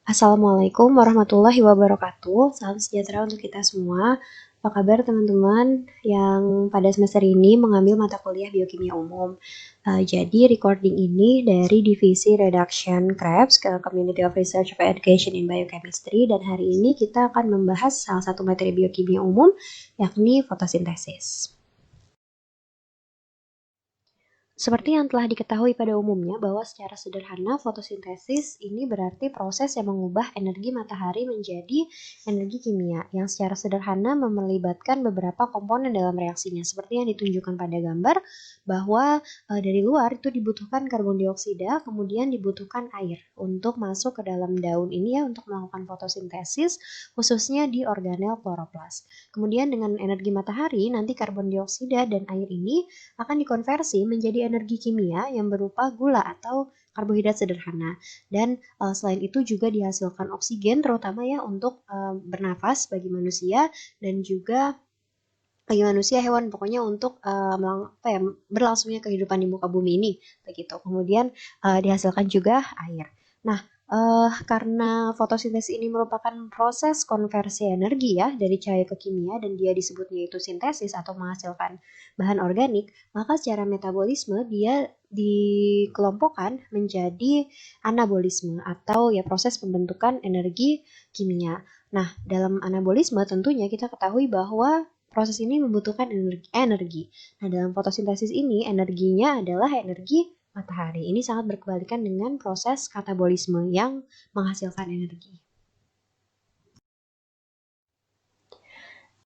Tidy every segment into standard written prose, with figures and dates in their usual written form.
Assalamualaikum warahmatullahi wabarakatuh. Salam sejahtera untuk kita semua. Apa kabar teman-teman yang pada semester ini mengambil mata kuliah biokimia umum? Jadi recording ini dari divisi Reduction Krebs ke Community of Research for Education in Biochemistry, dan hari ini kita akan membahas salah satu materi biokimia umum, yakni fotosintesis. Seperti yang telah diketahui pada umumnya bahwa secara sederhana fotosintesis ini berarti proses yang mengubah energi matahari menjadi energi kimia yang secara sederhana melibatkan beberapa komponen dalam reaksinya. Seperti yang ditunjukkan pada gambar bahwa dari luar itu dibutuhkan karbon dioksida, kemudian dibutuhkan air untuk masuk ke dalam daun ini ya untuk melakukan fotosintesis khususnya di organel kloroplas. Kemudian dengan energi matahari nanti karbon dioksida dan air ini akan dikonversi menjadi energi kimia yang berupa gula atau karbohidrat sederhana. Dan selain itu juga dihasilkan oksigen terutama ya untuk bernafas bagi manusia dan juga bagi manusia, hewan, pokoknya untuk berlangsungnya kehidupan di muka bumi ini begitu. Kemudian dihasilkan juga air. Nah, karena fotosintesis ini merupakan proses konversi energi ya dari cahaya ke kimia dan dia disebutnya itu sintesis atau menghasilkan bahan organik, maka secara metabolisme dia dikelompokkan menjadi anabolisme atau ya proses pembentukan energi kimia. Nah, dalam anabolisme tentunya kita ketahui bahwa proses ini membutuhkan energi. Nah, dalam fotosintesis ini energinya adalah energi matahari. Ini sangat berkebalikan dengan proses katabolisme yang menghasilkan energi.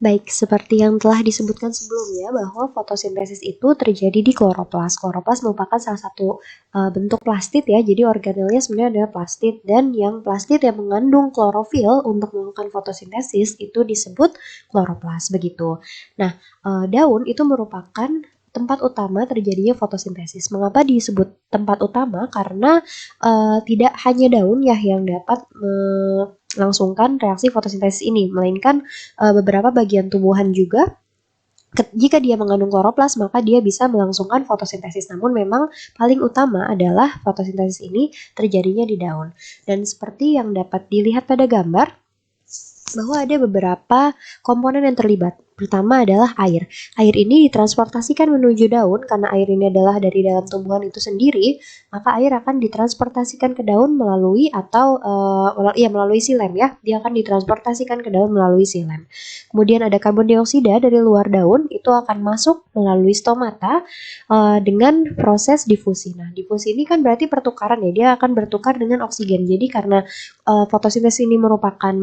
Baik, seperti yang telah disebutkan sebelumnya bahwa fotosintesis itu terjadi di kloroplas. Kloroplas merupakan salah satu bentuk plastid ya, jadi organelnya sebenarnya adalah plastid, dan yang plastid yang mengandung klorofil untuk melakukan fotosintesis itu disebut kloroplas, begitu. Nah, daun itu merupakan tempat utama terjadinya fotosintesis. Mengapa disebut tempat utama? Karena tidak hanya daun ya yang dapat melangsungkan reaksi fotosintesis ini, melainkan beberapa bagian tumbuhan juga. Jika dia mengandung kloroplas, maka dia bisa melangsungkan fotosintesis. Namun memang paling utama adalah fotosintesis ini terjadinya di daun. Dan seperti yang dapat dilihat pada gambar, bahwa ada beberapa komponen yang terlibat. Pertama adalah air. Air ini ditransportasikan menuju daun karena air ini adalah dari dalam tumbuhan itu sendiri, maka air akan ditransportasikan ke daun melalui melalui silem ya. Dia akan ditransportasikan ke daun melalui silem. Kemudian ada karbon dioksida dari luar daun, itu akan masuk melalui stomata dengan proses difusi. Nah, difusi ini kan berarti pertukaran ya. Dia akan bertukar dengan oksigen. Jadi karena fotosintesis ini merupakan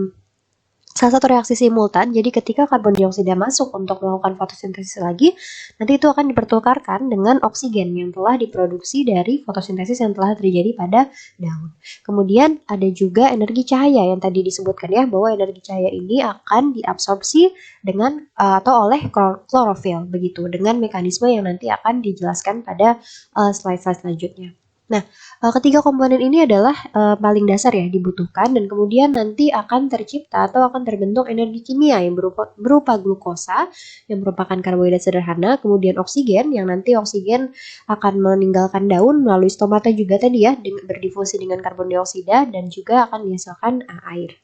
salah satu reaksi simultan, jadi ketika karbon dioksida masuk untuk melakukan fotosintesis lagi, nanti itu akan dipertukarkan dengan oksigen yang telah diproduksi dari fotosintesis yang telah terjadi pada daun. Kemudian ada juga energi cahaya yang tadi disebutkan ya, bahwa energi cahaya ini akan diabsorpsi dengan atau oleh klorofil begitu, dengan mekanisme yang nanti akan dijelaskan pada slide-slide selanjutnya. Nah, ketiga komponen ini adalah paling dasar ya dibutuhkan, dan kemudian nanti akan tercipta atau akan terbentuk energi kimia yang berupa glukosa yang merupakan karbohidrat sederhana, kemudian oksigen yang nanti oksigen akan meninggalkan daun melalui stomata juga tadi ya, berdifusi dengan karbon dioksida, dan juga akan dihasilkan air.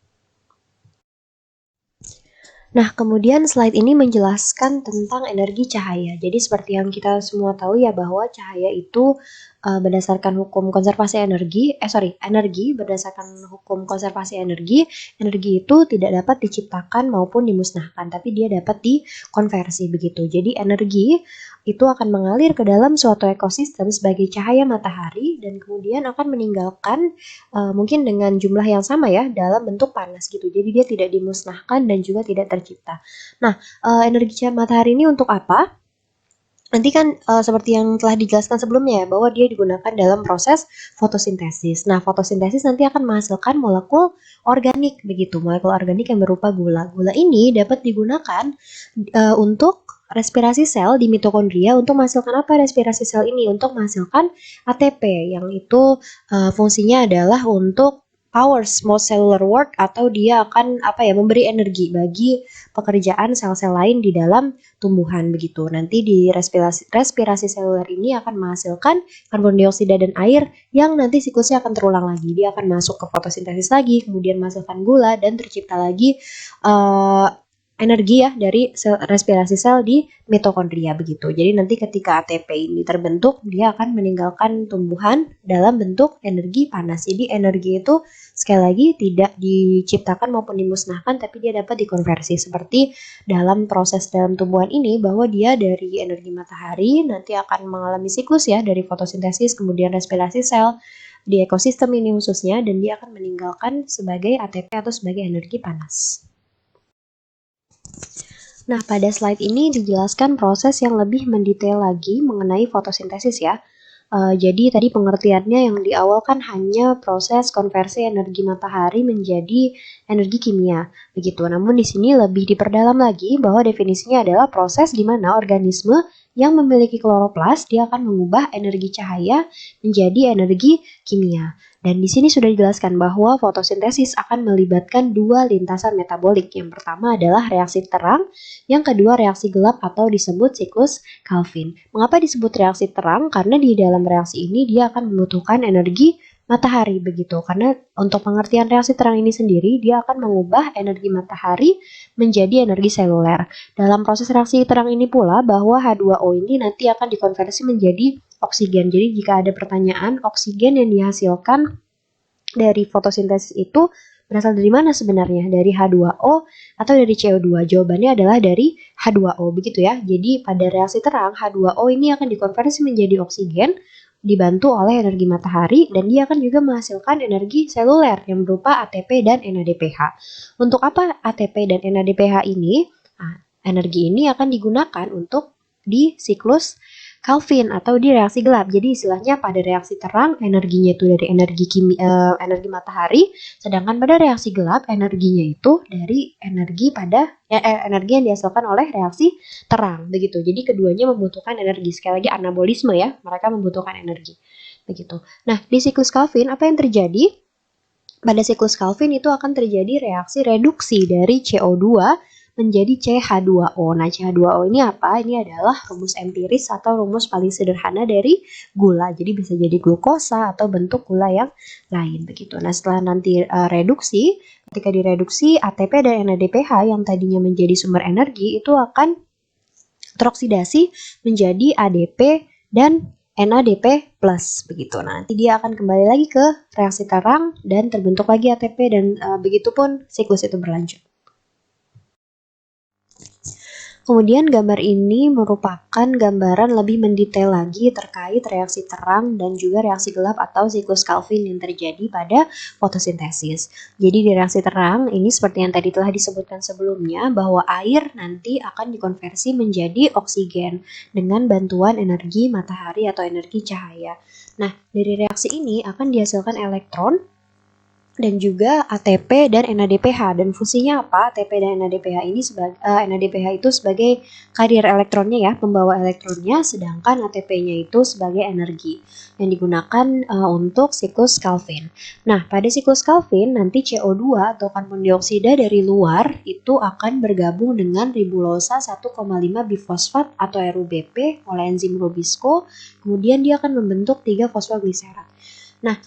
Nah, kemudian slide ini menjelaskan tentang energi cahaya. Jadi seperti yang kita semua tahu ya, bahwa cahaya itu berdasarkan hukum konservasi energi berdasarkan hukum konservasi energi itu tidak dapat diciptakan maupun dimusnahkan, tapi dia dapat dikonversi begitu. Jadi energi itu akan mengalir ke dalam suatu ekosistem sebagai cahaya matahari dan kemudian akan meninggalkan mungkin dengan jumlah yang sama ya dalam bentuk panas gitu. Jadi dia tidak dimusnahkan dan juga tidak tercipta. Nah, energi matahari ini untuk apa? Nanti kan seperti yang telah dijelaskan sebelumnya ya, bahwa dia digunakan dalam proses fotosintesis. Nah, fotosintesis nanti akan menghasilkan molekul organik begitu, molekul organik yang berupa gula. Gula ini dapat digunakan untuk respirasi sel di mitokondria. Untuk menghasilkan apa respirasi sel ini? Untuk menghasilkan ATP yang itu fungsinya adalah untuk powers most cellular work, atau dia akan memberi energi bagi pekerjaan sel-sel lain di dalam tumbuhan begitu. Nanti di respirasi seluler ini akan menghasilkan karbon dioksida dan air yang nanti siklusnya akan terulang lagi. Dia akan masuk ke fotosintesis lagi, kemudian menghasilkan gula dan tercipta lagi energi ya dari respirasi sel di mitokondria begitu. Jadi nanti ketika ATP ini terbentuk, dia akan meninggalkan tumbuhan dalam bentuk energi panas. Jadi energi itu sekali lagi tidak diciptakan maupun dimusnahkan, tapi dia dapat dikonversi seperti dalam proses dalam tumbuhan ini, bahwa dia dari energi matahari nanti akan mengalami siklus ya dari fotosintesis kemudian respirasi sel di ekosistem ini khususnya, dan dia akan meninggalkan sebagai ATP atau sebagai energi panas. Nah, pada slide ini dijelaskan proses yang lebih mendetail lagi mengenai fotosintesis ya. Jadi tadi pengertiannya yang di awal kan hanya proses konversi energi matahari menjadi energi kimia, begitu. Namun di sini lebih diperdalam lagi bahwa definisinya adalah proses di mana organisme yang memiliki kloroplas dia akan mengubah energi cahaya menjadi energi kimia. Dan di sini sudah dijelaskan bahwa fotosintesis akan melibatkan dua lintasan metabolik. Yang pertama adalah reaksi terang, yang kedua reaksi gelap atau disebut siklus Calvin. Mengapa disebut reaksi terang? Karena di dalam reaksi ini dia akan membutuhkan energi matahari begitu. Karena untuk pengertian reaksi terang ini sendiri, dia akan mengubah energi matahari menjadi energi seluler. Dalam proses reaksi terang ini pula bahwa H2O ini nanti akan dikonversi menjadi oksigen. Jadi jika ada pertanyaan, oksigen yang dihasilkan dari fotosintesis itu berasal dari mana sebenarnya? Dari H2O atau dari CO2? Jawabannya adalah dari H2O begitu ya. Jadi pada reaksi terang H2O ini akan dikonversi menjadi oksigen dibantu oleh energi matahari, dan dia akan juga menghasilkan energi seluler yang berupa ATP dan NADPH. Untuk apa ATP dan NADPH ini? Nah, energi ini akan digunakan untuk di siklus Calvin atau di reaksi gelap. Jadi istilahnya pada reaksi terang energinya itu dari energi matahari, sedangkan pada reaksi gelap energinya itu dari energi yang dihasilkan oleh reaksi terang begitu. Jadi keduanya membutuhkan energi. Sekali lagi anabolisme ya, mereka membutuhkan energi. Begitu. Nah, di siklus Calvin apa yang terjadi? Pada siklus Calvin itu akan terjadi reaksi reduksi dari CO2 menjadi CH2O. Nah, CH2O ini apa? Ini adalah rumus empiris atau rumus paling sederhana dari gula. Jadi bisa jadi glukosa atau bentuk gula yang lain begitu. Nah, setelah nanti reduksi, ketika direduksi ATP dan NADPH yang tadinya menjadi sumber energi itu akan teroksidasi menjadi ADP dan NADP plus begitu. Nanti dia akan kembali lagi ke reaksi terang dan terbentuk lagi ATP dan begitupun siklus itu berlanjut. Kemudian gambar ini merupakan gambaran lebih mendetail lagi terkait reaksi terang dan juga reaksi gelap atau siklus Calvin yang terjadi pada fotosintesis. Jadi di reaksi terang ini seperti yang tadi telah disebutkan sebelumnya bahwa air nanti akan dikonversi menjadi oksigen dengan bantuan energi matahari atau energi cahaya. Nah, dari reaksi ini akan dihasilkan elektron dan juga ATP dan NADPH. Dan fungsinya apa? ATP dan NADPH ini NADPH itu sebagai karier elektronnya ya, pembawa elektronnya, sedangkan ATP-nya itu sebagai energi yang digunakan untuk siklus Calvin. Nah, pada siklus Calvin nanti CO2 atau karbon dioksida dari luar itu akan bergabung dengan ribulosa 1,5 bifosfat atau RUBP oleh enzim Rubisco, kemudian dia akan membentuk 3 fosfogliserat. Nah,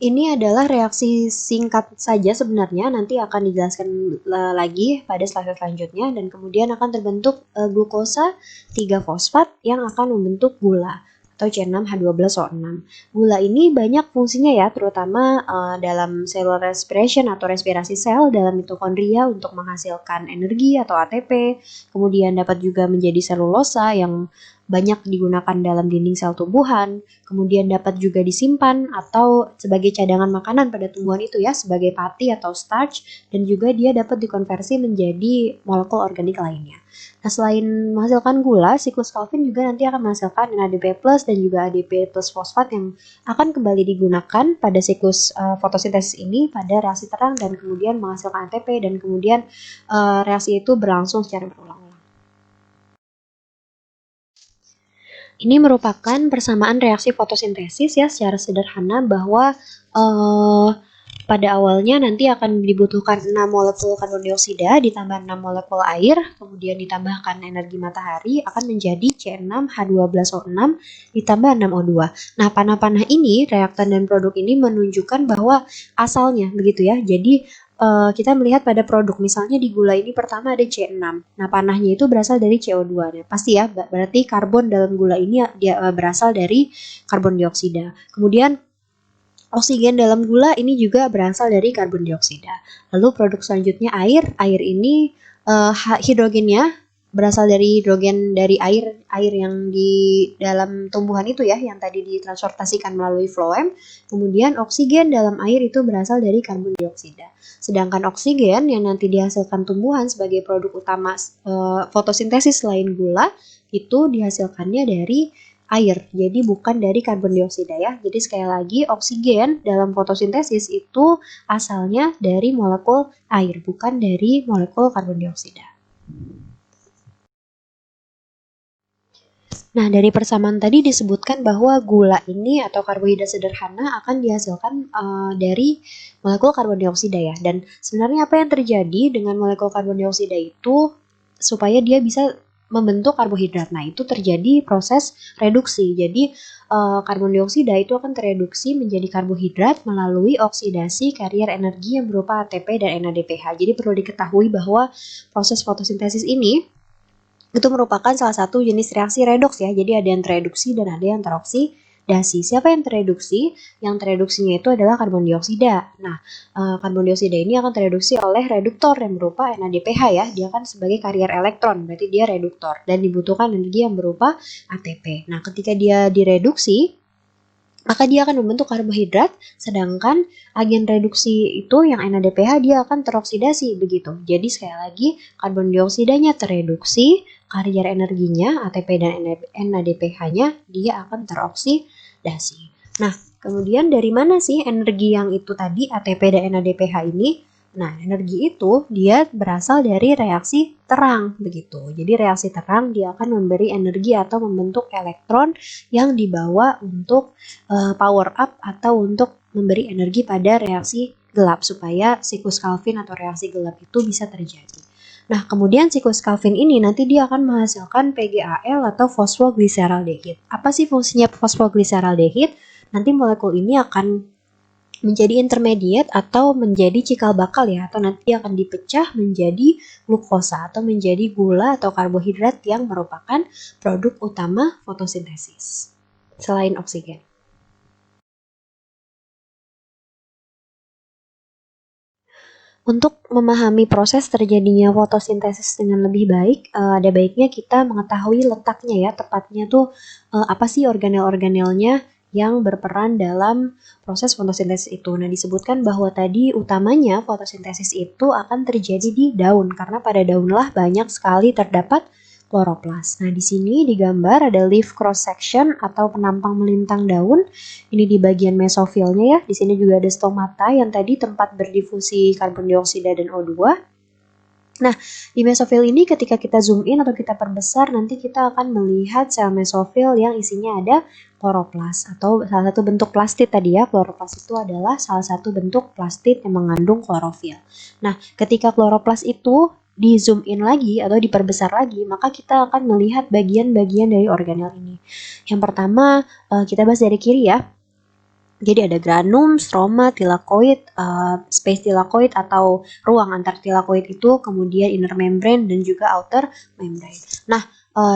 ini adalah reaksi singkat saja sebenarnya, nanti akan dijelaskan lagi pada slide selanjutnya, dan kemudian akan terbentuk glukosa 3-fosfat yang akan membentuk gula atau C6H12O6. Gula ini banyak fungsinya ya, terutama dalam cellular respiration atau respirasi sel dalam mitokondria untuk menghasilkan energi atau ATP, kemudian dapat juga menjadi selulosa yang banyak digunakan dalam dinding sel tumbuhan, kemudian dapat juga disimpan atau sebagai cadangan makanan pada tumbuhan itu ya, sebagai pati atau starch, dan juga dia dapat dikonversi menjadi molekul organik lainnya. Nah, selain menghasilkan gula, siklus Calvin juga nanti akan menghasilkan NADP+ dan juga ADP+ fosfat yang akan kembali digunakan pada siklus fotosintesis ini pada reaksi terang dan kemudian menghasilkan ATP, dan kemudian reaksi itu berlangsung secara berulang. Ini merupakan persamaan reaksi fotosintesis ya secara sederhana bahwa pada awalnya nanti akan dibutuhkan 6 molekul karbon dioksida ditambah 6 molekul air, kemudian ditambahkan energi matahari akan menjadi C6H12O6 ditambah 6O2. Nah, panah-panah ini, reaktan dan produk ini menunjukkan bahwa asalnya begitu ya. Jadi kita melihat pada produk, misalnya di gula ini pertama ada C6. Nah, panahnya itu berasal dari CO2. Nah, pasti ya, berarti karbon dalam gula ini dia berasal dari karbon dioksida. Kemudian oksigen dalam gula ini juga berasal dari karbon dioksida. Lalu produk selanjutnya air. Air ini hidrogennya berasal dari hidrogen dari air yang di dalam tumbuhan itu ya, yang tadi ditransportasikan melalui floem. Kemudian oksigen dalam air itu berasal dari karbon dioksida. Sedangkan oksigen yang nanti dihasilkan tumbuhan sebagai produk utama fotosintesis selain gula itu dihasilkannya dari air, jadi bukan dari karbon dioksida ya. Jadi sekali lagi oksigen dalam fotosintesis itu asalnya dari molekul air, bukan dari molekul karbon dioksida. Nah, dari persamaan tadi disebutkan bahwa gula ini atau karbohidrat sederhana akan dihasilkan dari molekul karbon dioksida ya. Dan sebenarnya apa yang terjadi dengan molekul karbon dioksida itu supaya dia bisa membentuk karbohidrat. Nah, itu terjadi proses reduksi. Jadi karbon dioksida itu akan tereduksi menjadi karbohidrat melalui oksidasi karier energi yang berupa ATP dan NADPH. Jadi perlu diketahui bahwa proses fotosintesis ini itu merupakan salah satu jenis reaksi redoks ya. Jadi ada yang tereduksi dan ada yang teroksidasi. Siapa yang tereduksi? Yang tereduksinya itu adalah karbon dioksida. Nah, karbon dioksida ini akan tereduksi oleh reduktor yang berupa NADPH ya. Dia kan sebagai karier elektron, berarti dia reduktor dan dibutuhkan energi yang berupa ATP. Nah, ketika dia direduksi, maka dia akan membentuk karbohidrat, sedangkan agen reduksi itu yang NADPH dia akan teroksidasi begitu. Jadi sekali lagi karbon dioksidanya tereduksi, karier energinya ATP dan NADPH-nya dia akan teroksidasi. Nah, kemudian dari mana sih energi yang itu tadi ATP dan NADPH ini? Nah, energi itu dia berasal dari reaksi terang begitu. Jadi reaksi terang dia akan memberi energi atau membentuk elektron yang dibawa untuk power up atau untuk memberi energi pada reaksi gelap supaya siklus Calvin atau reaksi gelap itu bisa terjadi. Nah, kemudian siklus Calvin ini nanti dia akan menghasilkan PGAL atau fosfoglyceraldehid. Apa sih fungsinya fosfoglyceraldehid? Nanti molekul ini akan menjadi intermediate atau menjadi cikal bakal ya, atau nanti akan dipecah menjadi glukosa atau menjadi gula atau karbohidrat yang merupakan produk utama fotosintesis selain oksigen. Untuk memahami proses terjadinya fotosintesis dengan lebih baik, ada baiknya kita mengetahui letaknya ya, tepatnya tuh apa sih organel-organelnya yang berperan dalam proses fotosintesis itu. Nah, disebutkan bahwa tadi utamanya fotosintesis itu akan terjadi di daun, karena pada daunlah banyak sekali terdapat kloroplas. Nah, di sini digambar ada leaf cross section atau penampang melintang daun. Ini di bagian mesofilnya ya. Di sini juga ada stomata yang tadi tempat berdifusi karbon dioksida dan O2. Nah, di mesofil ini ketika kita zoom in atau kita perbesar, nanti kita akan melihat sel mesofil yang isinya ada kloroplas atau salah satu bentuk plastid tadi ya. Kloroplas itu adalah salah satu bentuk plastid yang mengandung klorofil. Nah, ketika kloroplas itu di zoom in lagi atau diperbesar lagi, maka kita akan melihat bagian-bagian dari organel ini. Yang pertama, kita bahas dari kiri ya. Jadi ada granum, stroma, tilakoid, space tilakoid atau ruang antar tilakoid itu, kemudian inner membrane dan juga outer membrane. Nah,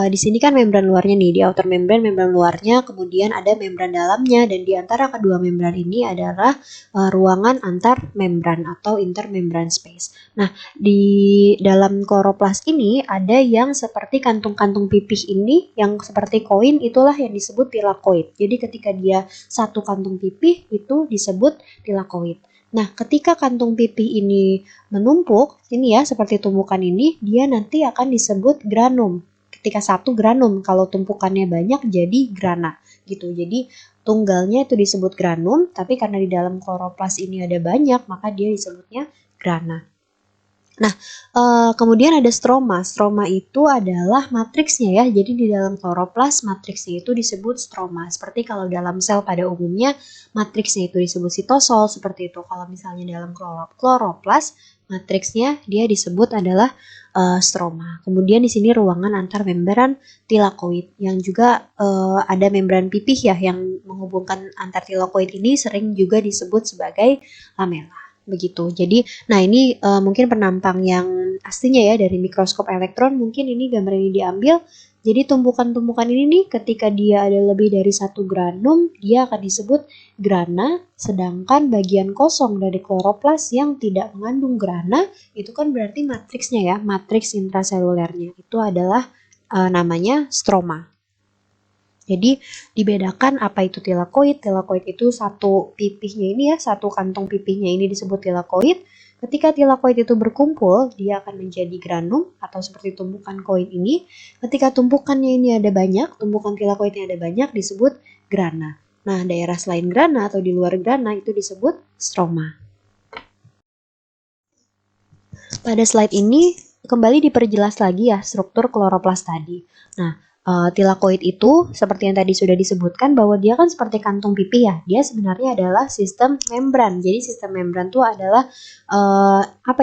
di sini kan membran luarnya nih, di outer membrane, membran luarnya, kemudian ada membran dalamnya, dan di antara kedua membran ini adalah ruangan antar membran atau intermembran space. Nah, di dalam kloroplas ini ada yang seperti kantung-kantung pipih ini, yang seperti koin, itulah yang disebut tilakoid. Jadi ketika dia satu kantung pipih itu disebut tilakoid. Nah, ketika kantung pipih ini menumpuk, ini ya seperti tumpukan ini, dia nanti akan disebut granum. Ketika satu granum, kalau tumpukannya banyak jadi grana gitu. Jadi tunggalnya itu disebut granum, tapi karena di dalam kloroplas ini ada banyak, maka dia disebutnya grana. Nah, kemudian ada stroma. Stroma itu adalah matriksnya ya. Jadi di dalam kloroplas matriksnya itu disebut stroma. Seperti kalau dalam sel pada umumnya matriksnya itu disebut sitosol seperti itu. Kalau misalnya dalam kloroplas matriksnya dia disebut adalah stroma. Kemudian di sini ruangan antar membran tilakoid yang juga ada membran pipih ya yang menghubungkan antar tilakoid ini sering juga disebut sebagai lamela. Begitu. Jadi, nah ini mungkin penampang yang aslinya ya dari mikroskop elektron. Mungkin ini gambar ini diambil. Jadi tumpukan-tumpukan ini nih ketika dia ada lebih dari satu granum, dia akan disebut grana. Sedangkan bagian kosong dari kloroplas yang tidak mengandung grana, itu kan berarti matriksnya ya, matriks intraselulernya. Itu adalah namanya stroma. Jadi dibedakan apa itu tilakoid. Tilakoid itu satu pipihnya ini ya, satu kantong pipihnya ini disebut tilakoid. Ketika tilakoid itu berkumpul, dia akan menjadi granum atau seperti tumpukan koin ini. Ketika tumpukannya ini ada banyak, tumpukan tilakoidnya ada banyak disebut grana. Nah, daerah selain grana atau di luar grana itu disebut stroma. Pada slide ini kembali diperjelas lagi ya struktur kloroplas tadi. Nah, tilakoid itu seperti yang tadi sudah disebutkan bahwa dia kan seperti kantung pipi ya. Dia sebenarnya adalah sistem membran. Jadi sistem membran itu adalah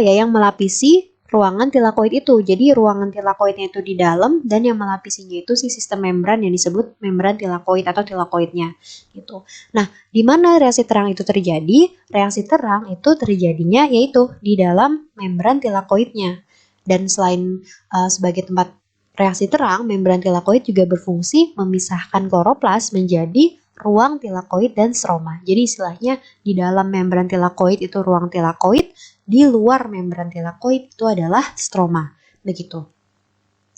yang melapisi ruangan tilakoid itu. Jadi ruangan tilakoidnya itu di dalam dan yang melapisinya itu si sistem membran yang disebut membran tilakoid atau tilakoidnya gitu. Nah, di mana reaksi terang itu terjadi? Reaksi terang itu terjadinya yaitu di dalam membran tilakoidnya. Dan selain sebagai tempat reaksi terang, membran tilakoid juga berfungsi memisahkan kloroplas menjadi ruang tilakoid dan stroma. Jadi istilahnya di dalam membran tilakoid itu ruang tilakoid, di luar membran tilakoid itu adalah stroma. Begitu.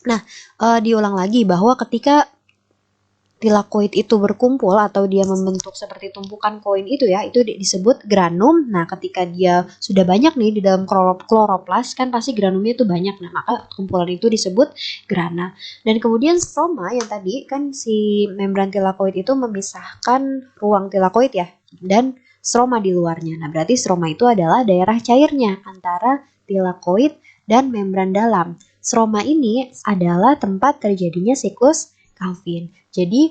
Nah, diulang lagi bahwa ketika tilakoid itu berkumpul atau dia membentuk seperti tumpukan koin itu ya, itu disebut granum. Nah, ketika dia sudah banyak nih di dalam kloroplas kan pasti granumnya itu banyak. Nah, maka kumpulan itu disebut grana. Dan kemudian stroma yang tadi kan si membran tilakoid itu memisahkan ruang tilakoid ya dan stroma di luarnya. Nah, berarti stroma itu adalah daerah cairnya antara tilakoid dan membran dalam. Stroma ini adalah tempat terjadinya siklus Calvin. Jadi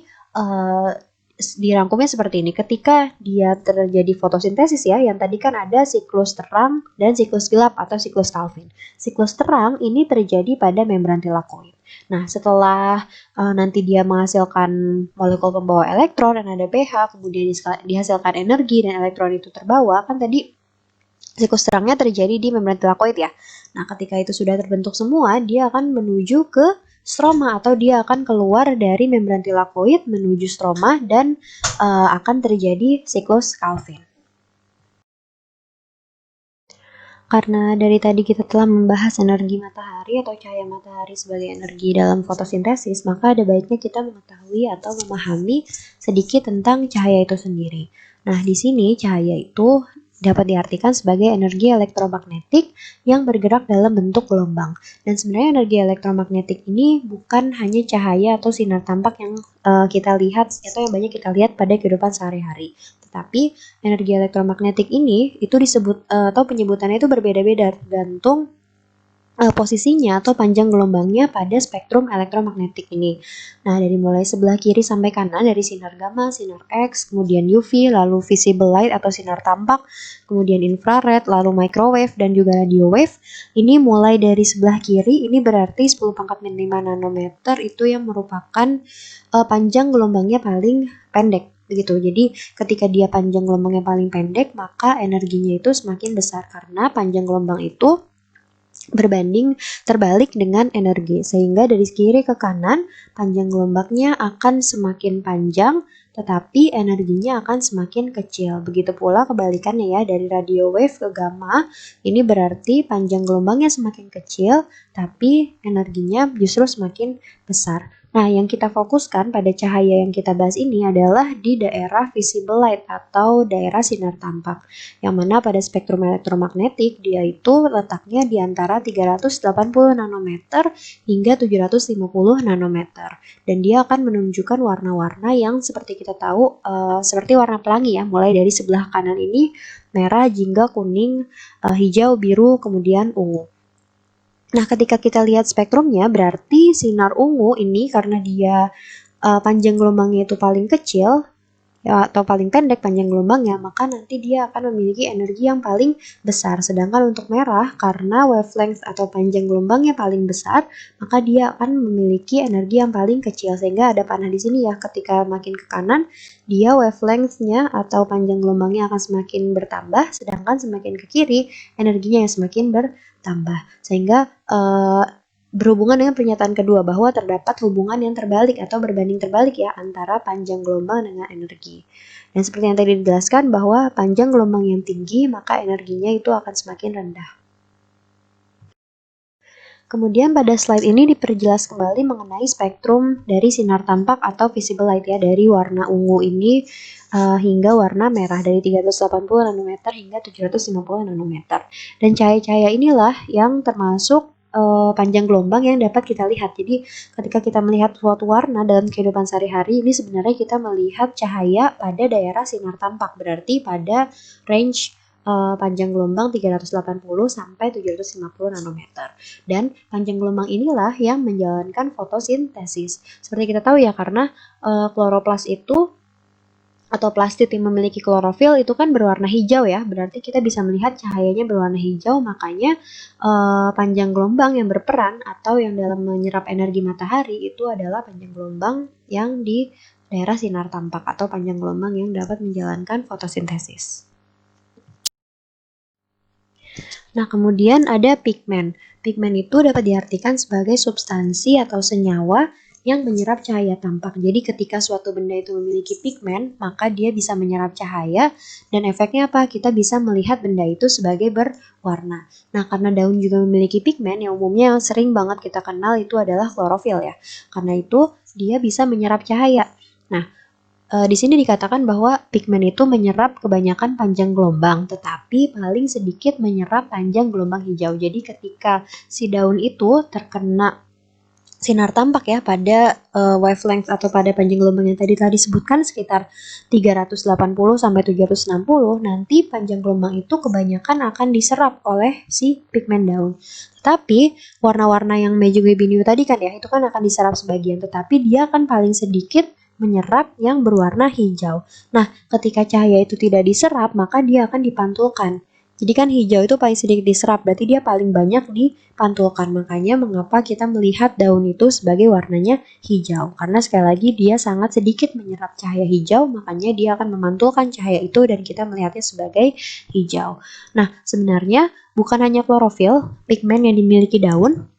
dirangkumnya seperti ini. Ketika dia terjadi fotosintesis ya, yang tadi kan ada siklus terang dan siklus gelap atau siklus Calvin. Siklus terang ini terjadi pada membran tilakoid. Nah, setelah nanti dia menghasilkan molekul pembawa elektron dan ada pH, kemudian dihasilkan energi dan elektron itu terbawa, kan tadi siklus terangnya terjadi di membran tilakoid ya. Nah, ketika itu sudah terbentuk semua, dia akan menuju ke stroma atau dia akan keluar dari membran tilakoid menuju stroma dan akan terjadi siklus Calvin. Karena dari tadi kita telah membahas energi matahari atau cahaya matahari sebagai energi dalam fotosintesis, maka ada baiknya kita mengetahui atau memahami sedikit tentang cahaya itu sendiri. Nah, di sini cahaya itu dapat diartikan sebagai energi elektromagnetik yang bergerak dalam bentuk gelombang. Dan sebenarnya energi elektromagnetik ini bukan hanya cahaya atau sinar tampak yang kita lihat atau yang banyak kita lihat pada kehidupan sehari-hari. Tetapi energi elektromagnetik ini itu disebut atau penyebutannya itu berbeda-beda tergantung posisinya atau panjang gelombangnya pada spektrum elektromagnetik ini. Nah, dari mulai sebelah kiri sampai kanan dari sinar gamma, sinar X, kemudian UV, lalu visible light atau sinar tampak, kemudian infrared, lalu microwave dan juga radio wave. Ini mulai dari sebelah kiri ini berarti 10 pangkat 5 nanometer itu yang merupakan panjang gelombangnya paling pendek. Begitu. Jadi ketika dia panjang gelombangnya paling pendek, maka energinya itu semakin besar karena panjang gelombang itu berbanding terbalik dengan energi, sehingga dari kiri ke kanan panjang gelombangnya akan semakin panjang tetapi energinya akan semakin kecil. Begitu pula kebalikannya ya, dari radio wave ke gamma ini berarti panjang gelombangnya semakin kecil tapi energinya justru semakin besar. Nah, yang kita fokuskan pada cahaya yang kita bahas ini adalah di daerah visible light atau daerah sinar tampak, yang mana pada spektrum elektromagnetik dia itu letaknya di antara 380 nanometer hingga 750 nanometer. Dan dia akan menunjukkan warna-warna yang seperti kita tahu seperti warna pelangi ya, mulai dari sebelah kanan ini merah, jingga, kuning, hijau, biru, kemudian ungu. Nah, ketika kita lihat spektrumnya, berarti sinar ungu ini karena dia panjang gelombangnya itu paling kecil, ya, atau paling pendek panjang gelombangnya, maka nanti dia akan memiliki energi yang paling besar. Sedangkan untuk merah, karena wavelength atau panjang gelombangnya paling besar, maka dia akan memiliki energi yang paling kecil. Sehingga ada panah di sini ya, ketika makin ke kanan, dia wavelength-nya atau panjang gelombangnya akan semakin bertambah, sedangkan semakin ke kiri, energinya yang semakin bertambah. Sehingga berhubungan dengan pernyataan kedua bahwa terdapat hubungan yang terbalik atau berbanding terbalik ya antara panjang gelombang dengan energi. Dan seperti yang tadi dijelaskan bahwa panjang gelombang yang tinggi maka energinya itu akan semakin rendah. Kemudian pada slide ini diperjelas kembali mengenai spektrum dari sinar tampak atau visible light ya, dari warna ungu ini hingga warna merah, dari 380 nanometer hingga 750 nanometer. Dan cahaya-cahaya inilah yang termasuk panjang gelombang yang dapat kita lihat. Jadi ketika kita melihat suatu warna dalam kehidupan sehari-hari, ini sebenarnya kita melihat cahaya pada daerah sinar tampak, berarti pada range panjang gelombang 380 sampai 750 nanometer. Dan panjang gelombang inilah yang menjalankan fotosintesis. Seperti kita tahu ya, karena kloroplas itu atau plastit yang memiliki klorofil itu kan berwarna hijau ya, berarti kita bisa melihat cahayanya berwarna hijau, makanya panjang gelombang yang berperan atau yang dalam menyerap energi matahari itu adalah panjang gelombang yang di daerah sinar tampak atau panjang gelombang yang dapat menjalankan fotosintesis. Nah, kemudian ada pigmen. Pigmen itu dapat diartikan sebagai substansi atau senyawa yang menyerap cahaya tampak. Jadi ketika suatu benda itu memiliki pigmen, maka dia bisa menyerap cahaya dan efeknya apa? Kita bisa melihat benda itu sebagai berwarna. Nah, karena daun juga memiliki pigmen, yang umumnya yang sering banget kita kenal itu adalah klorofil ya. Karena itu dia bisa menyerap cahaya. Nah, di sini dikatakan bahwa pigmen itu menyerap kebanyakan panjang gelombang, tetapi paling sedikit menyerap panjang gelombang hijau. Jadi ketika si daun itu terkena sinar tampak ya pada wavelength atau pada panjang gelombang yang tadi telah disebutkan sekitar 380 sampai 760, nanti panjang gelombang itu kebanyakan akan diserap oleh si pigmen daun. Tetapi warna-warna yang Meiji Binyu tadi kan ya, itu kan akan diserap sebagian, tetapi dia akan paling sedikit menyerap yang berwarna hijau. Nah, ketika cahaya itu tidak diserap, maka dia akan dipantulkan. Jadi kan hijau itu paling sedikit diserap, berarti dia paling banyak dipantulkan. Makanya mengapa kita melihat daun itu sebagai warnanya hijau. Karena sekali lagi dia sangat sedikit menyerap cahaya hijau, makanya dia akan memantulkan cahaya itu dan kita melihatnya sebagai hijau. Nah, sebenarnya bukan hanya klorofil, pigmen yang dimiliki daun,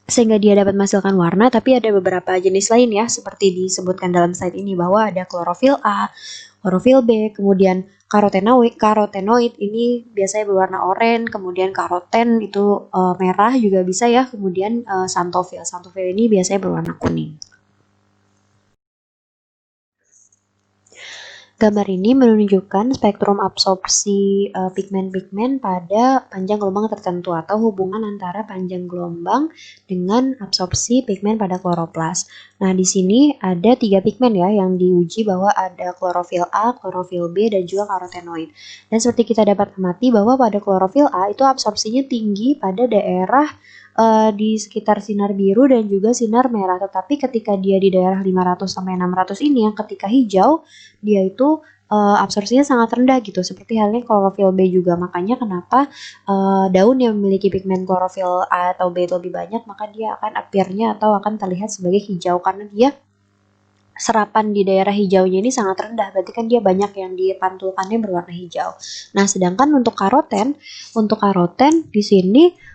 sehingga dia dapat menghasilkan warna, tapi ada beberapa jenis lain ya, seperti disebutkan dalam slide ini bahwa ada klorofil A, klorofil B, kemudian karotenoid ini biasanya berwarna oranye, kemudian karoten itu merah juga bisa ya, kemudian xanthofil ini biasanya berwarna kuning. Gambar ini menunjukkan spektrum absorpsi pigmen-pigmen pada panjang gelombang tertentu atau hubungan antara panjang gelombang dengan absorpsi pigmen pada kloroplas. Nah, di sini ada 3 pigmen ya yang diuji bahwa ada klorofil A, klorofil B, dan juga karotenoid. Dan seperti kita dapat amati bahwa pada klorofil A itu absorpsinya tinggi pada daerah di sekitar sinar biru dan juga sinar merah, tetapi ketika dia di daerah 500 sampai 600 ini yang ketika hijau dia itu absorpsinya sangat rendah gitu, seperti halnya klorofil B juga. Makanya kenapa daun yang memiliki pigmen klorofil A atau B itu lebih banyak, maka dia akan appear-nya atau akan terlihat sebagai hijau karena dia serapan di daerah hijaunya ini sangat rendah, berarti kan dia banyak yang dipantulkannya berwarna hijau. Nah, sedangkan untuk karoten di sini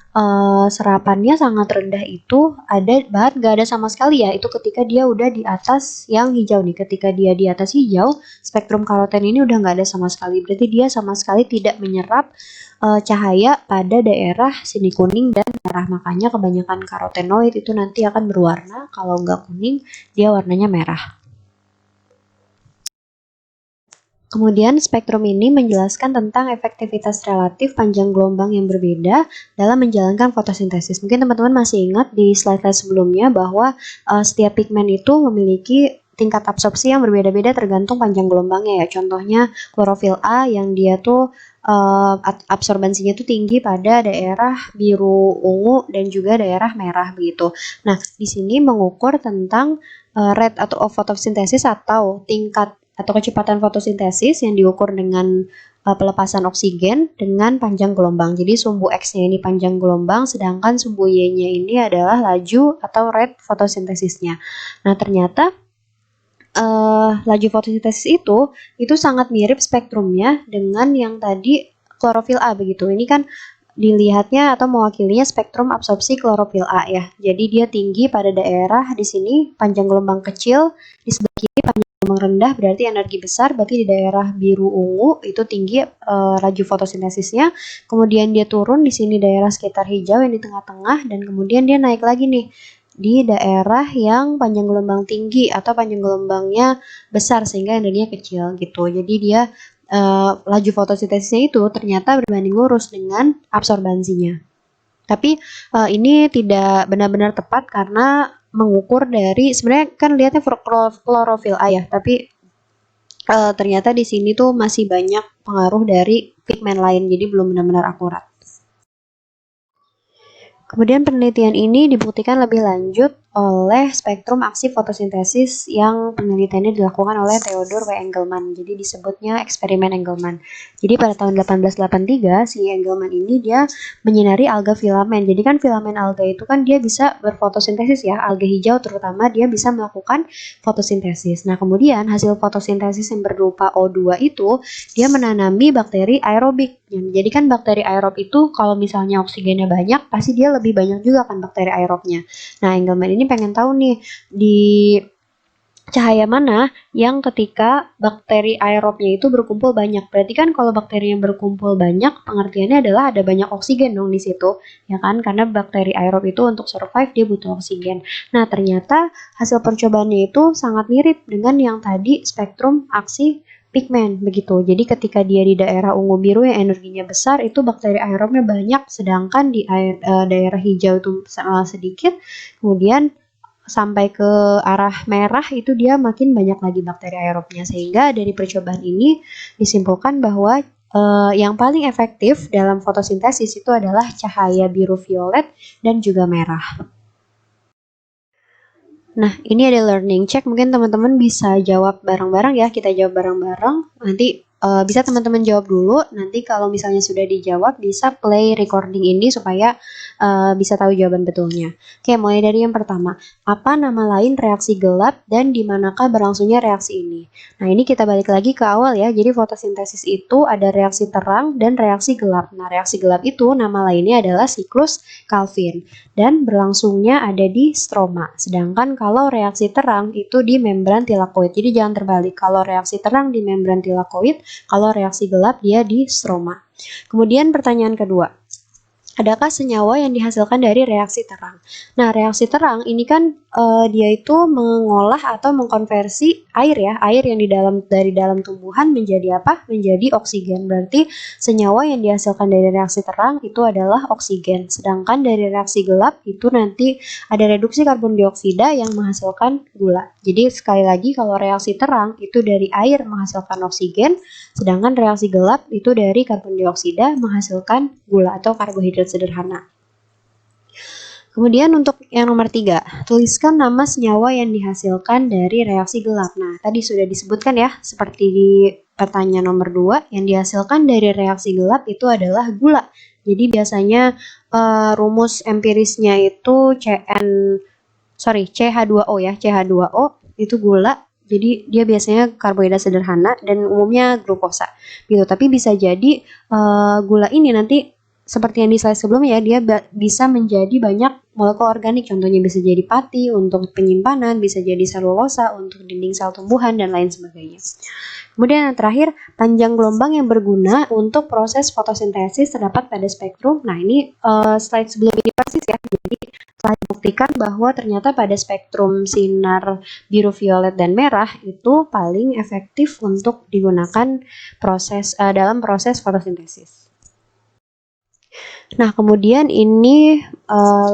serapannya sangat rendah, itu ada bahkan nggak ada sama sekali ya, itu ketika dia udah di atas yang hijau nih. Ketika dia di atas hijau, spektrum karoten ini udah nggak ada sama sekali, berarti dia sama sekali tidak menyerap cahaya pada daerah sini kuning dan merah. Makanya kebanyakan karotenoid itu nanti akan berwarna, kalau nggak kuning dia warnanya merah. Kemudian spektrum ini menjelaskan tentang efektivitas relatif panjang gelombang yang berbeda dalam menjalankan fotosintesis. Mungkin teman-teman masih ingat di slide-slide sebelumnya bahwa setiap pigmen itu memiliki tingkat absorpsi yang berbeda-beda tergantung panjang gelombangnya ya. Contohnya klorofil A yang dia tuh absorbensinya tuh tinggi pada daerah biru ungu dan juga daerah merah begitu. Nah, di sini mengukur tentang rate atau fotosintesis atau tingkat atau kecepatan fotosintesis yang diukur dengan pelepasan oksigen dengan panjang gelombang. Jadi sumbu X-nya ini panjang gelombang, sedangkan sumbu Y-nya ini adalah laju atau rate fotosintesisnya. Nah, ternyata laju fotosintesis itu sangat mirip spektrumnya dengan yang tadi klorofil A begitu. Ini kan dilihatnya atau mewakilinya spektrum absorpsi klorofil A ya. Jadi dia tinggi pada daerah di sini panjang gelombang kecil, di sebelah kiri panjang gelombang rendah berarti energi besar, berarti di daerah biru ungu itu tinggi laju fotosintesisnya. Kemudian dia turun di sini daerah sekitar hijau yang di tengah-tengah dan kemudian dia naik lagi nih di daerah yang panjang gelombang tinggi atau panjang gelombangnya besar sehingga energinya kecil gitu. Jadi dia laju fotosintesisnya itu ternyata berbanding lurus dengan absorbansinya. Tapi ini tidak benar-benar tepat karena mengukur dari sebenarnya kan lihatnya klorofil A ya, tapi ternyata di sini tuh masih banyak pengaruh dari pigmen lain, jadi belum benar-benar akurat. Kemudian penelitian ini dibuktikan lebih lanjut oleh spektrum aksi fotosintesis yang penelitiannya dilakukan oleh Theodor W. Engelmann. Jadi disebutnya eksperimen Engelmann. Jadi pada tahun 1883 si Engelmann ini dia menyinari alga filamen. Jadi kan filamen alga itu kan dia bisa berfotosintesis ya. Alga hijau terutama dia bisa melakukan fotosintesis. Nah, kemudian hasil fotosintesis yang berupa O2 itu dia menanami bakteri aerobik. Jadi kan bakteri aerob itu kalau misalnya oksigennya banyak, pasti dia lebih banyak juga kan bakteri aerobnya. Nah, Engelmann ini pengen tahu nih di cahaya mana yang ketika bakteri aerobnya itu berkumpul banyak. Berarti kan kalau bakterinya berkumpul banyak, pengertiannya adalah ada banyak oksigen dong di situ, ya kan? Karena bakteri aerob itu untuk survive dia butuh oksigen. Nah, ternyata hasil percobaannya itu sangat mirip dengan yang tadi spektrum aksi pigmen begitu. Jadi ketika dia di daerah ungu biru yang energinya besar itu bakteri aerobnya banyak, sedangkan di daerah hijau itu sedikit. Kemudian sampai ke arah merah itu dia makin banyak lagi bakteri aerobnya, sehingga dari percobaan ini disimpulkan bahwa yang paling efektif dalam fotosintesis itu adalah cahaya biru violet dan juga merah. Nah, ini ada learning check, mungkin teman-teman bisa jawab bareng-bareng ya, kita jawab bareng-bareng. Nanti bisa teman-teman jawab dulu, nanti kalau misalnya sudah dijawab bisa play recording ini supaya bisa tahu jawaban betulnya. Oke, mulai dari yang pertama. Apa nama lain reaksi gelap dan di manakah berlangsungnya reaksi ini? Nah, ini kita balik lagi ke awal ya. Jadi fotosintesis itu ada reaksi terang dan reaksi gelap. Nah, reaksi gelap itu nama lainnya adalah siklus Calvin dan berlangsungnya ada di stroma. Sedangkan kalau reaksi terang itu di membran tilakoid. Jadi jangan terbalik. Kalau reaksi terang di membran tilakoid, kalau reaksi gelap dia di stroma. Kemudian pertanyaan kedua. Adakah senyawa yang dihasilkan dari reaksi terang? Nah, reaksi terang ini kan dia itu mengolah atau mengkonversi air ya, air yang dari dalam tumbuhan menjadi apa? Menjadi oksigen. Berarti senyawa yang dihasilkan dari reaksi terang itu adalah oksigen. Sedangkan dari reaksi gelap itu nanti ada reduksi karbon dioksida yang menghasilkan gula. Jadi sekali lagi kalau reaksi terang itu dari air menghasilkan oksigen, sedangkan reaksi gelap itu dari karbon dioksida menghasilkan gula atau karbohidrat sederhana. Kemudian untuk yang nomor 3, tuliskan nama senyawa yang dihasilkan dari reaksi gelap. Nah, tadi sudah disebutkan ya, seperti di pertanyaan nomor 2, yang dihasilkan dari reaksi gelap itu adalah gula. Jadi biasanya rumus empirisnya itu CH2O ya, CH2O itu gula. Jadi dia biasanya karbohidrat sederhana dan umumnya glukosa gitu. Tapi bisa jadi gula ini nanti seperti yang di slide sebelumnya ya, dia bisa menjadi banyak molekul organik. Contohnya bisa jadi pati untuk penyimpanan, bisa jadi selulosa untuk dinding sel tumbuhan dan lain sebagainya. Kemudian yang terakhir, panjang gelombang yang berguna untuk proses fotosintesis terdapat pada spektrum. Nah, ini slide sebelum ini persis ya. Jadi telah dibuktikan bahwa ternyata pada spektrum sinar biru, violet, dan merah itu paling efektif untuk digunakan dalam proses fotosintesis. Nah, kemudian ini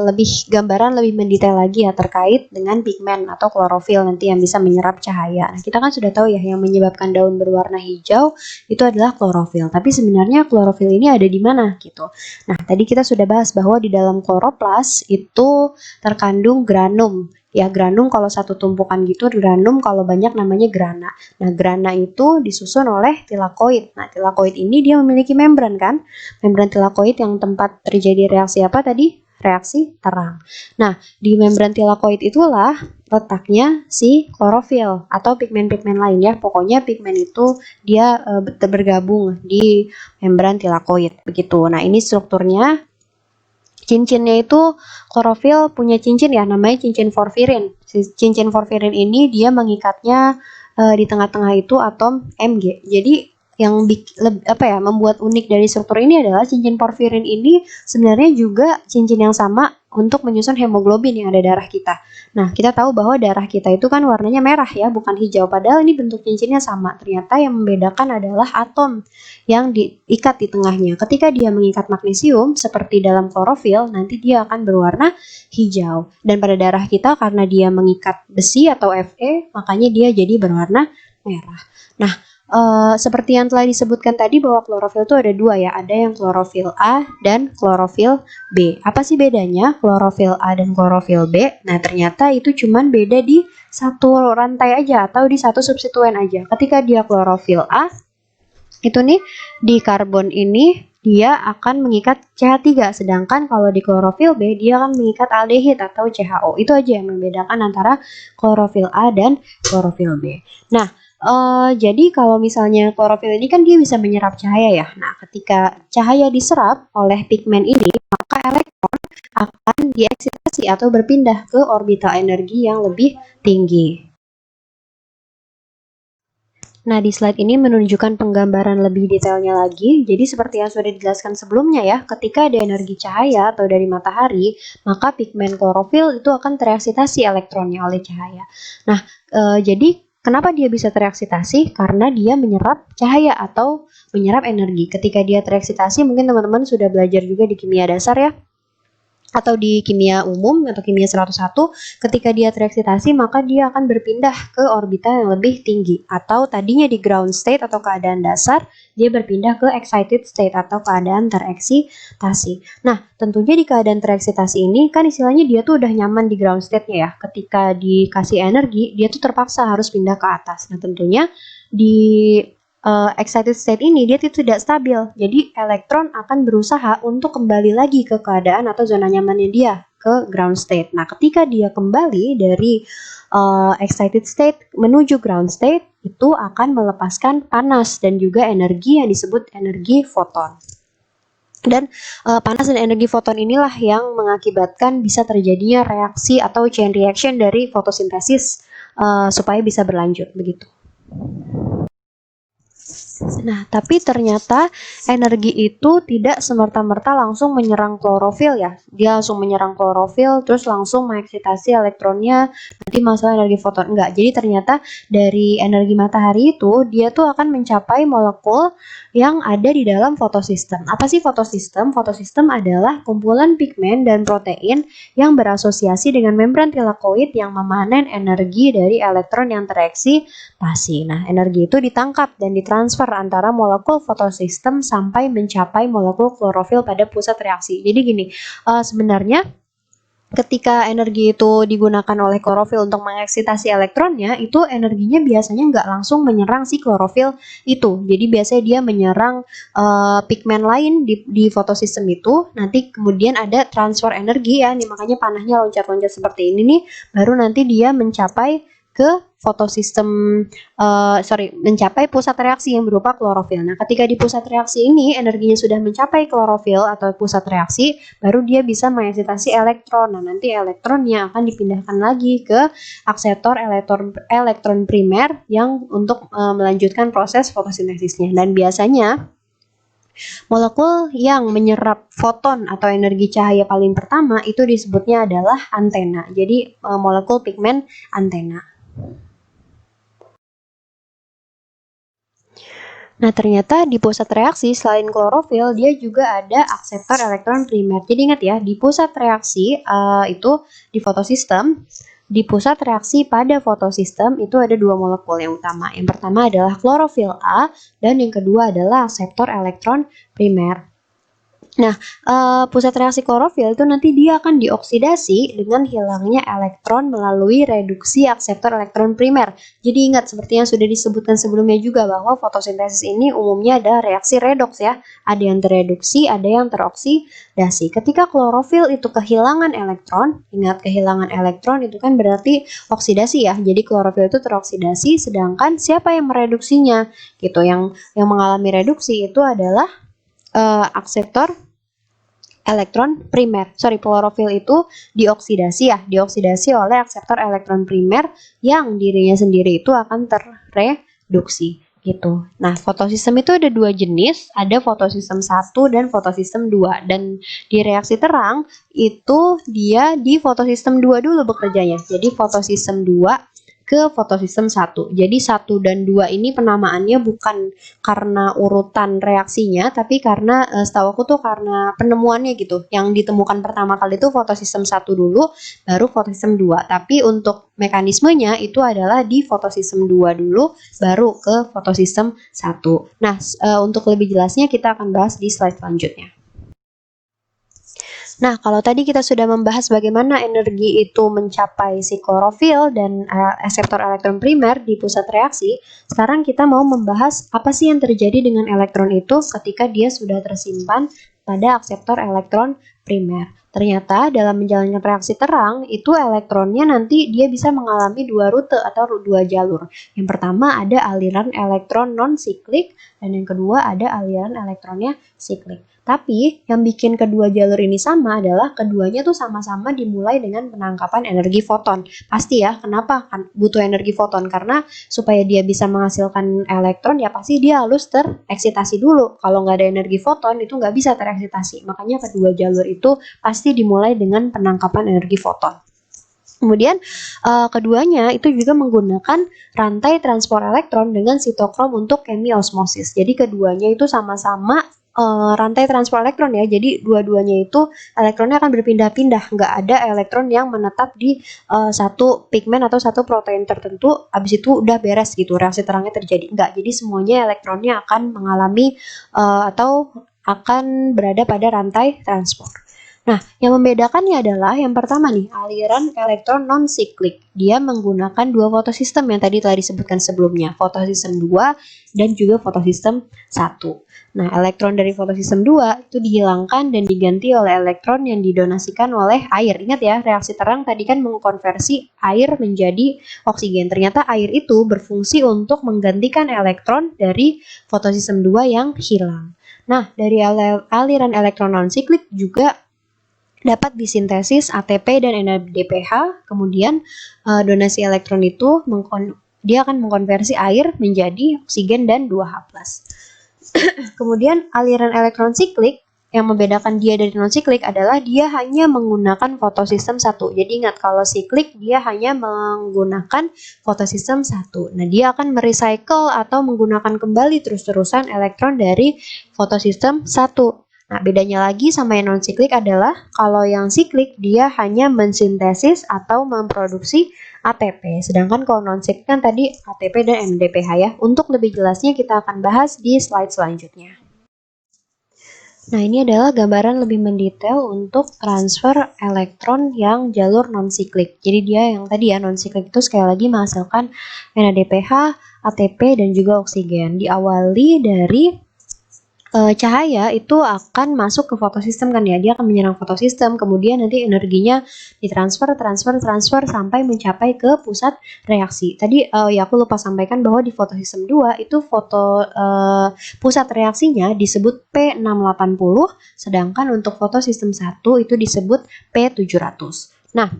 lebih gambaran lebih mendetail lagi ya terkait dengan pigmen atau klorofil nanti yang bisa menyerap cahaya. Nah, kita kan sudah tahu ya yang menyebabkan daun berwarna hijau itu adalah klorofil. Tapi sebenarnya klorofil ini ada di mana gitu. Nah, tadi kita sudah bahas bahwa di dalam kloroplas itu terkandung granum. Ya, granum kalau satu tumpukan gitu, granum kalau banyak namanya grana. Nah, grana itu disusun oleh tilakoid. Nah, tilakoid ini dia memiliki membran kan? Membran tilakoid yang tempat terjadi reaksi apa tadi? Reaksi terang. Nah, di membran tilakoid itulah letaknya si klorofil atau pigmen-pigmen lain ya. Pokoknya pigmen itu dia bergabung di membran tilakoid begitu. Nah, ini strukturnya. Cincinnya itu klorofil punya cincin ya, namanya cincin porfirin. Cincin porfirin ini dia mengikatnya di tengah-tengah itu atom Mg. Jadi yang membuat unik dari struktur ini adalah cincin porfirin ini sebenarnya juga cincin yang sama untuk menyusun hemoglobin yang ada darah kita. Nah, kita tahu bahwa darah kita itu kan warnanya merah ya, bukan hijau. Padahal ini bentuk cincinnya sama. Ternyata yang membedakan adalah atom yang diikat di tengahnya. Ketika dia mengikat magnesium, seperti dalam klorofil, nanti dia akan berwarna hijau. Dan pada darah kita, karena dia mengikat besi atau Fe, makanya dia jadi berwarna merah. Nah, seperti yang telah disebutkan tadi bahwa klorofil itu ada dua ya, ada yang klorofil A dan klorofil B. Apa sih bedanya klorofil A dan klorofil B? Nah, ternyata itu cuman beda di satu rantai aja atau di satu substituen aja. Ketika dia klorofil A, itu nih di karbon ini dia akan mengikat CH3, sedangkan kalau di klorofil B dia akan mengikat aldehid atau CHO. Itu aja yang membedakan antara klorofil A dan klorofil B. Nah, jadi kalau misalnya klorofil ini kan dia bisa menyerap cahaya ya. Nah, ketika cahaya diserap oleh pigmen ini, maka elektron akan dieksitasi atau berpindah ke orbital energi yang lebih tinggi. Nah, di slide ini menunjukkan penggambaran lebih detailnya lagi. Jadi seperti yang sudah dijelaskan sebelumnya ya, ketika ada energi cahaya atau dari matahari, maka pigmen klorofil itu akan tereksitasi elektronnya oleh cahaya. Nah, jadi kenapa dia bisa tereksitasi? Karena dia menyerap cahaya atau menyerap energi. Ketika dia tereksitasi, mungkin teman-teman sudah belajar juga di kimia dasar ya, atau di kimia umum atau kimia 101, ketika dia tereksitasi maka dia akan berpindah ke orbital yang lebih tinggi, atau tadinya di ground state atau keadaan dasar dia berpindah ke excited state atau keadaan tereksitasi. Nah, tentunya di keadaan tereksitasi ini kan istilahnya dia tuh udah nyaman di ground state-nya ya. Ketika dikasih energi dia tuh terpaksa harus pindah ke atas. Nah, tentunya di excited state ini dia tidak stabil. Jadi elektron akan berusaha untuk kembali lagi ke keadaan atau zona nyamannya dia ke ground state. Nah, ketika dia kembali dari excited state menuju ground state, itu akan melepaskan panas dan juga energi yang disebut energi foton. Dan panas dan energi foton inilah yang mengakibatkan bisa terjadinya reaksi atau chain reaction dari fotosintesis supaya bisa berlanjut begitu. Nah, tapi ternyata energi itu tidak semerta-merta langsung menyerang klorofil ya. Dia langsung menyerang klorofil, terus langsung mengeksitasi elektronnya, nanti masalah energi foton. Enggak, jadi ternyata dari energi matahari itu, dia tuh akan mencapai molekul yang ada di dalam fotosistem. Apa sih fotosistem? Fotosistem adalah kumpulan pigmen dan protein yang berasosiasi dengan membran tilakoid yang memanen energi dari elektron yang tereksitasi. Nah, energi itu ditangkap dan ditransfer antara molekul fotosistem sampai mencapai molekul klorofil pada pusat reaksi. Jadi gini, sebenarnya ketika energi itu digunakan oleh klorofil untuk mengeksitasi elektronnya, itu energinya biasanya nggak langsung menyerang si klorofil itu. Jadi biasanya dia menyerang pigmen lain di fotosistem itu. Nanti kemudian ada transfer energi ya, nih makanya panahnya loncat-loncat seperti ini nih. Baru nanti dia mencapai ke fotosistem, mencapai pusat reaksi yang berupa klorofil. Nah, ketika di pusat reaksi ini energinya sudah mencapai klorofil atau pusat reaksi, baru dia bisa mengeksitasi elektron. Nah, nanti elektronnya akan dipindahkan lagi ke aksetor elektron primer yang untuk melanjutkan proses fotosintesisnya. Dan biasanya molekul yang menyerap foton atau energi cahaya paling pertama itu disebutnya adalah antena. Jadi molekul pigmen antena. Nah, ternyata di pusat reaksi selain klorofil, dia juga ada akseptor elektron primer. Jadi ingat ya, di pusat reaksi itu di fotosistem, di pusat reaksi pada fotosistem itu ada dua molekul yang utama. Yang pertama adalah klorofil A dan yang kedua adalah akseptor elektron primer. Nah, pusat reaksi klorofil itu nanti dia akan dioksidasi dengan hilangnya elektron melalui reduksi akseptor elektron primer. Jadi ingat seperti yang sudah disebutkan sebelumnya juga bahwa fotosintesis ini umumnya ada reaksi redoks ya. Ada yang tereduksi, ada yang teroksidasi. Ketika klorofil itu kehilangan elektron, ingat kehilangan elektron itu kan berarti oksidasi ya. Jadi klorofil itu teroksidasi, sedangkan siapa yang mereduksinya? Gitu. Yang mengalami reduksi itu adalah akseptor elektron primer. Klorofil itu dioksidasi oleh akseptor elektron primer yang dirinya sendiri itu akan terreduksi gitu. Nah, fotosistem itu ada dua jenis, ada fotosistem 1 dan fotosistem 2. Dan di reaksi terang itu dia di fotosistem 2 dulu bekerjanya. Jadi fotosistem 2 ke fotosistem 1. Jadi 1 dan 2 ini penamaannya bukan karena urutan reaksinya, tapi karena setahu aku tuh karena penemuannya gitu. Yang ditemukan pertama kali itu fotosistem 1 dulu, baru fotosistem 2. Tapi untuk mekanismenya itu adalah di fotosistem 2 dulu, baru ke fotosistem 1. Nah, untuk lebih jelasnya kita akan bahas di slide selanjutnya. Nah, kalau tadi kita sudah membahas bagaimana energi itu mencapai si klorofil dan akseptor elektron primer di pusat reaksi, sekarang kita mau membahas apa sih yang terjadi dengan elektron itu ketika dia sudah tersimpan pada akseptor elektron primer. Ternyata dalam menjalankan reaksi terang, itu elektronnya nanti dia bisa mengalami dua rute atau dua jalur. Yang pertama ada aliran elektron non-siklik, dan yang kedua ada aliran elektronnya siklik. Tapi yang bikin kedua jalur ini sama adalah keduanya tuh sama-sama dimulai dengan penangkapan energi foton. Pasti ya, kenapa kan butuh energi foton? Karena supaya dia bisa menghasilkan elektron ya pasti dia harus tereksitasi dulu. Kalau nggak ada energi foton itu nggak bisa tereksitasi. Makanya kedua jalur itu pasti dimulai dengan penangkapan energi foton. Kemudian keduanya itu juga menggunakan rantai transport elektron dengan sitokrom untuk chemiosmosis. Jadi keduanya itu sama-sama rantai transport elektron ya. Jadi dua-duanya itu elektronnya akan berpindah-pindah, nggak ada elektron yang menetap di satu pigmen atau satu protein tertentu, habis itu udah beres gitu reaksi terangnya terjadi. Enggak, jadi semuanya elektronnya akan mengalami atau akan berada pada rantai transport. Nah, yang membedakannya adalah yang pertama nih, aliran elektron non-siklik. Dia menggunakan dua fotosistem yang tadi telah disebutkan sebelumnya, fotosistem 2 dan juga fotosistem 1. Nah, elektron dari fotosistem 2 itu dihilangkan dan diganti oleh elektron yang didonasikan oleh air. Ingat ya, reaksi terang tadi kan mengkonversi air menjadi oksigen. Ternyata air itu berfungsi untuk menggantikan elektron dari fotosistem 2 yang hilang. Nah, dari aliran elektron non-siklik juga dapat disintesis ATP dan NADPH. Kemudian donasi elektron itu dia akan mengkonversi air menjadi oksigen dan 2H+. Kemudian aliran elektron siklik yang membedakan dia dari non-siklik adalah dia hanya menggunakan fotosistem 1. Jadi ingat, kalau siklik dia hanya menggunakan fotosistem 1. Nah, dia akan merecycle atau menggunakan kembali terus-terusan elektron dari fotosistem 1. Nah, bedanya lagi sama yang non-siklik adalah kalau yang siklik dia hanya mensintesis atau memproduksi ATP. Sedangkan kalau non-siklik kan tadi ATP dan NADPH ya. Untuk lebih jelasnya kita akan bahas di slide selanjutnya. Nah, ini adalah gambaran lebih mendetail untuk transfer elektron yang jalur non-siklik. Jadi dia yang tadi ya non-siklik itu sekali lagi menghasilkan NADPH, ATP, dan juga oksigen. Diawali dari cahaya itu akan masuk ke fotosistem kan ya, dia akan menyerang fotosistem, kemudian nanti energinya ditransfer sampai mencapai ke pusat reaksi. Tadi ya aku lupa sampaikan bahwa di fotosistem 2 itu pusat reaksinya disebut P680, sedangkan untuk fotosistem 1 itu disebut P700. Nah,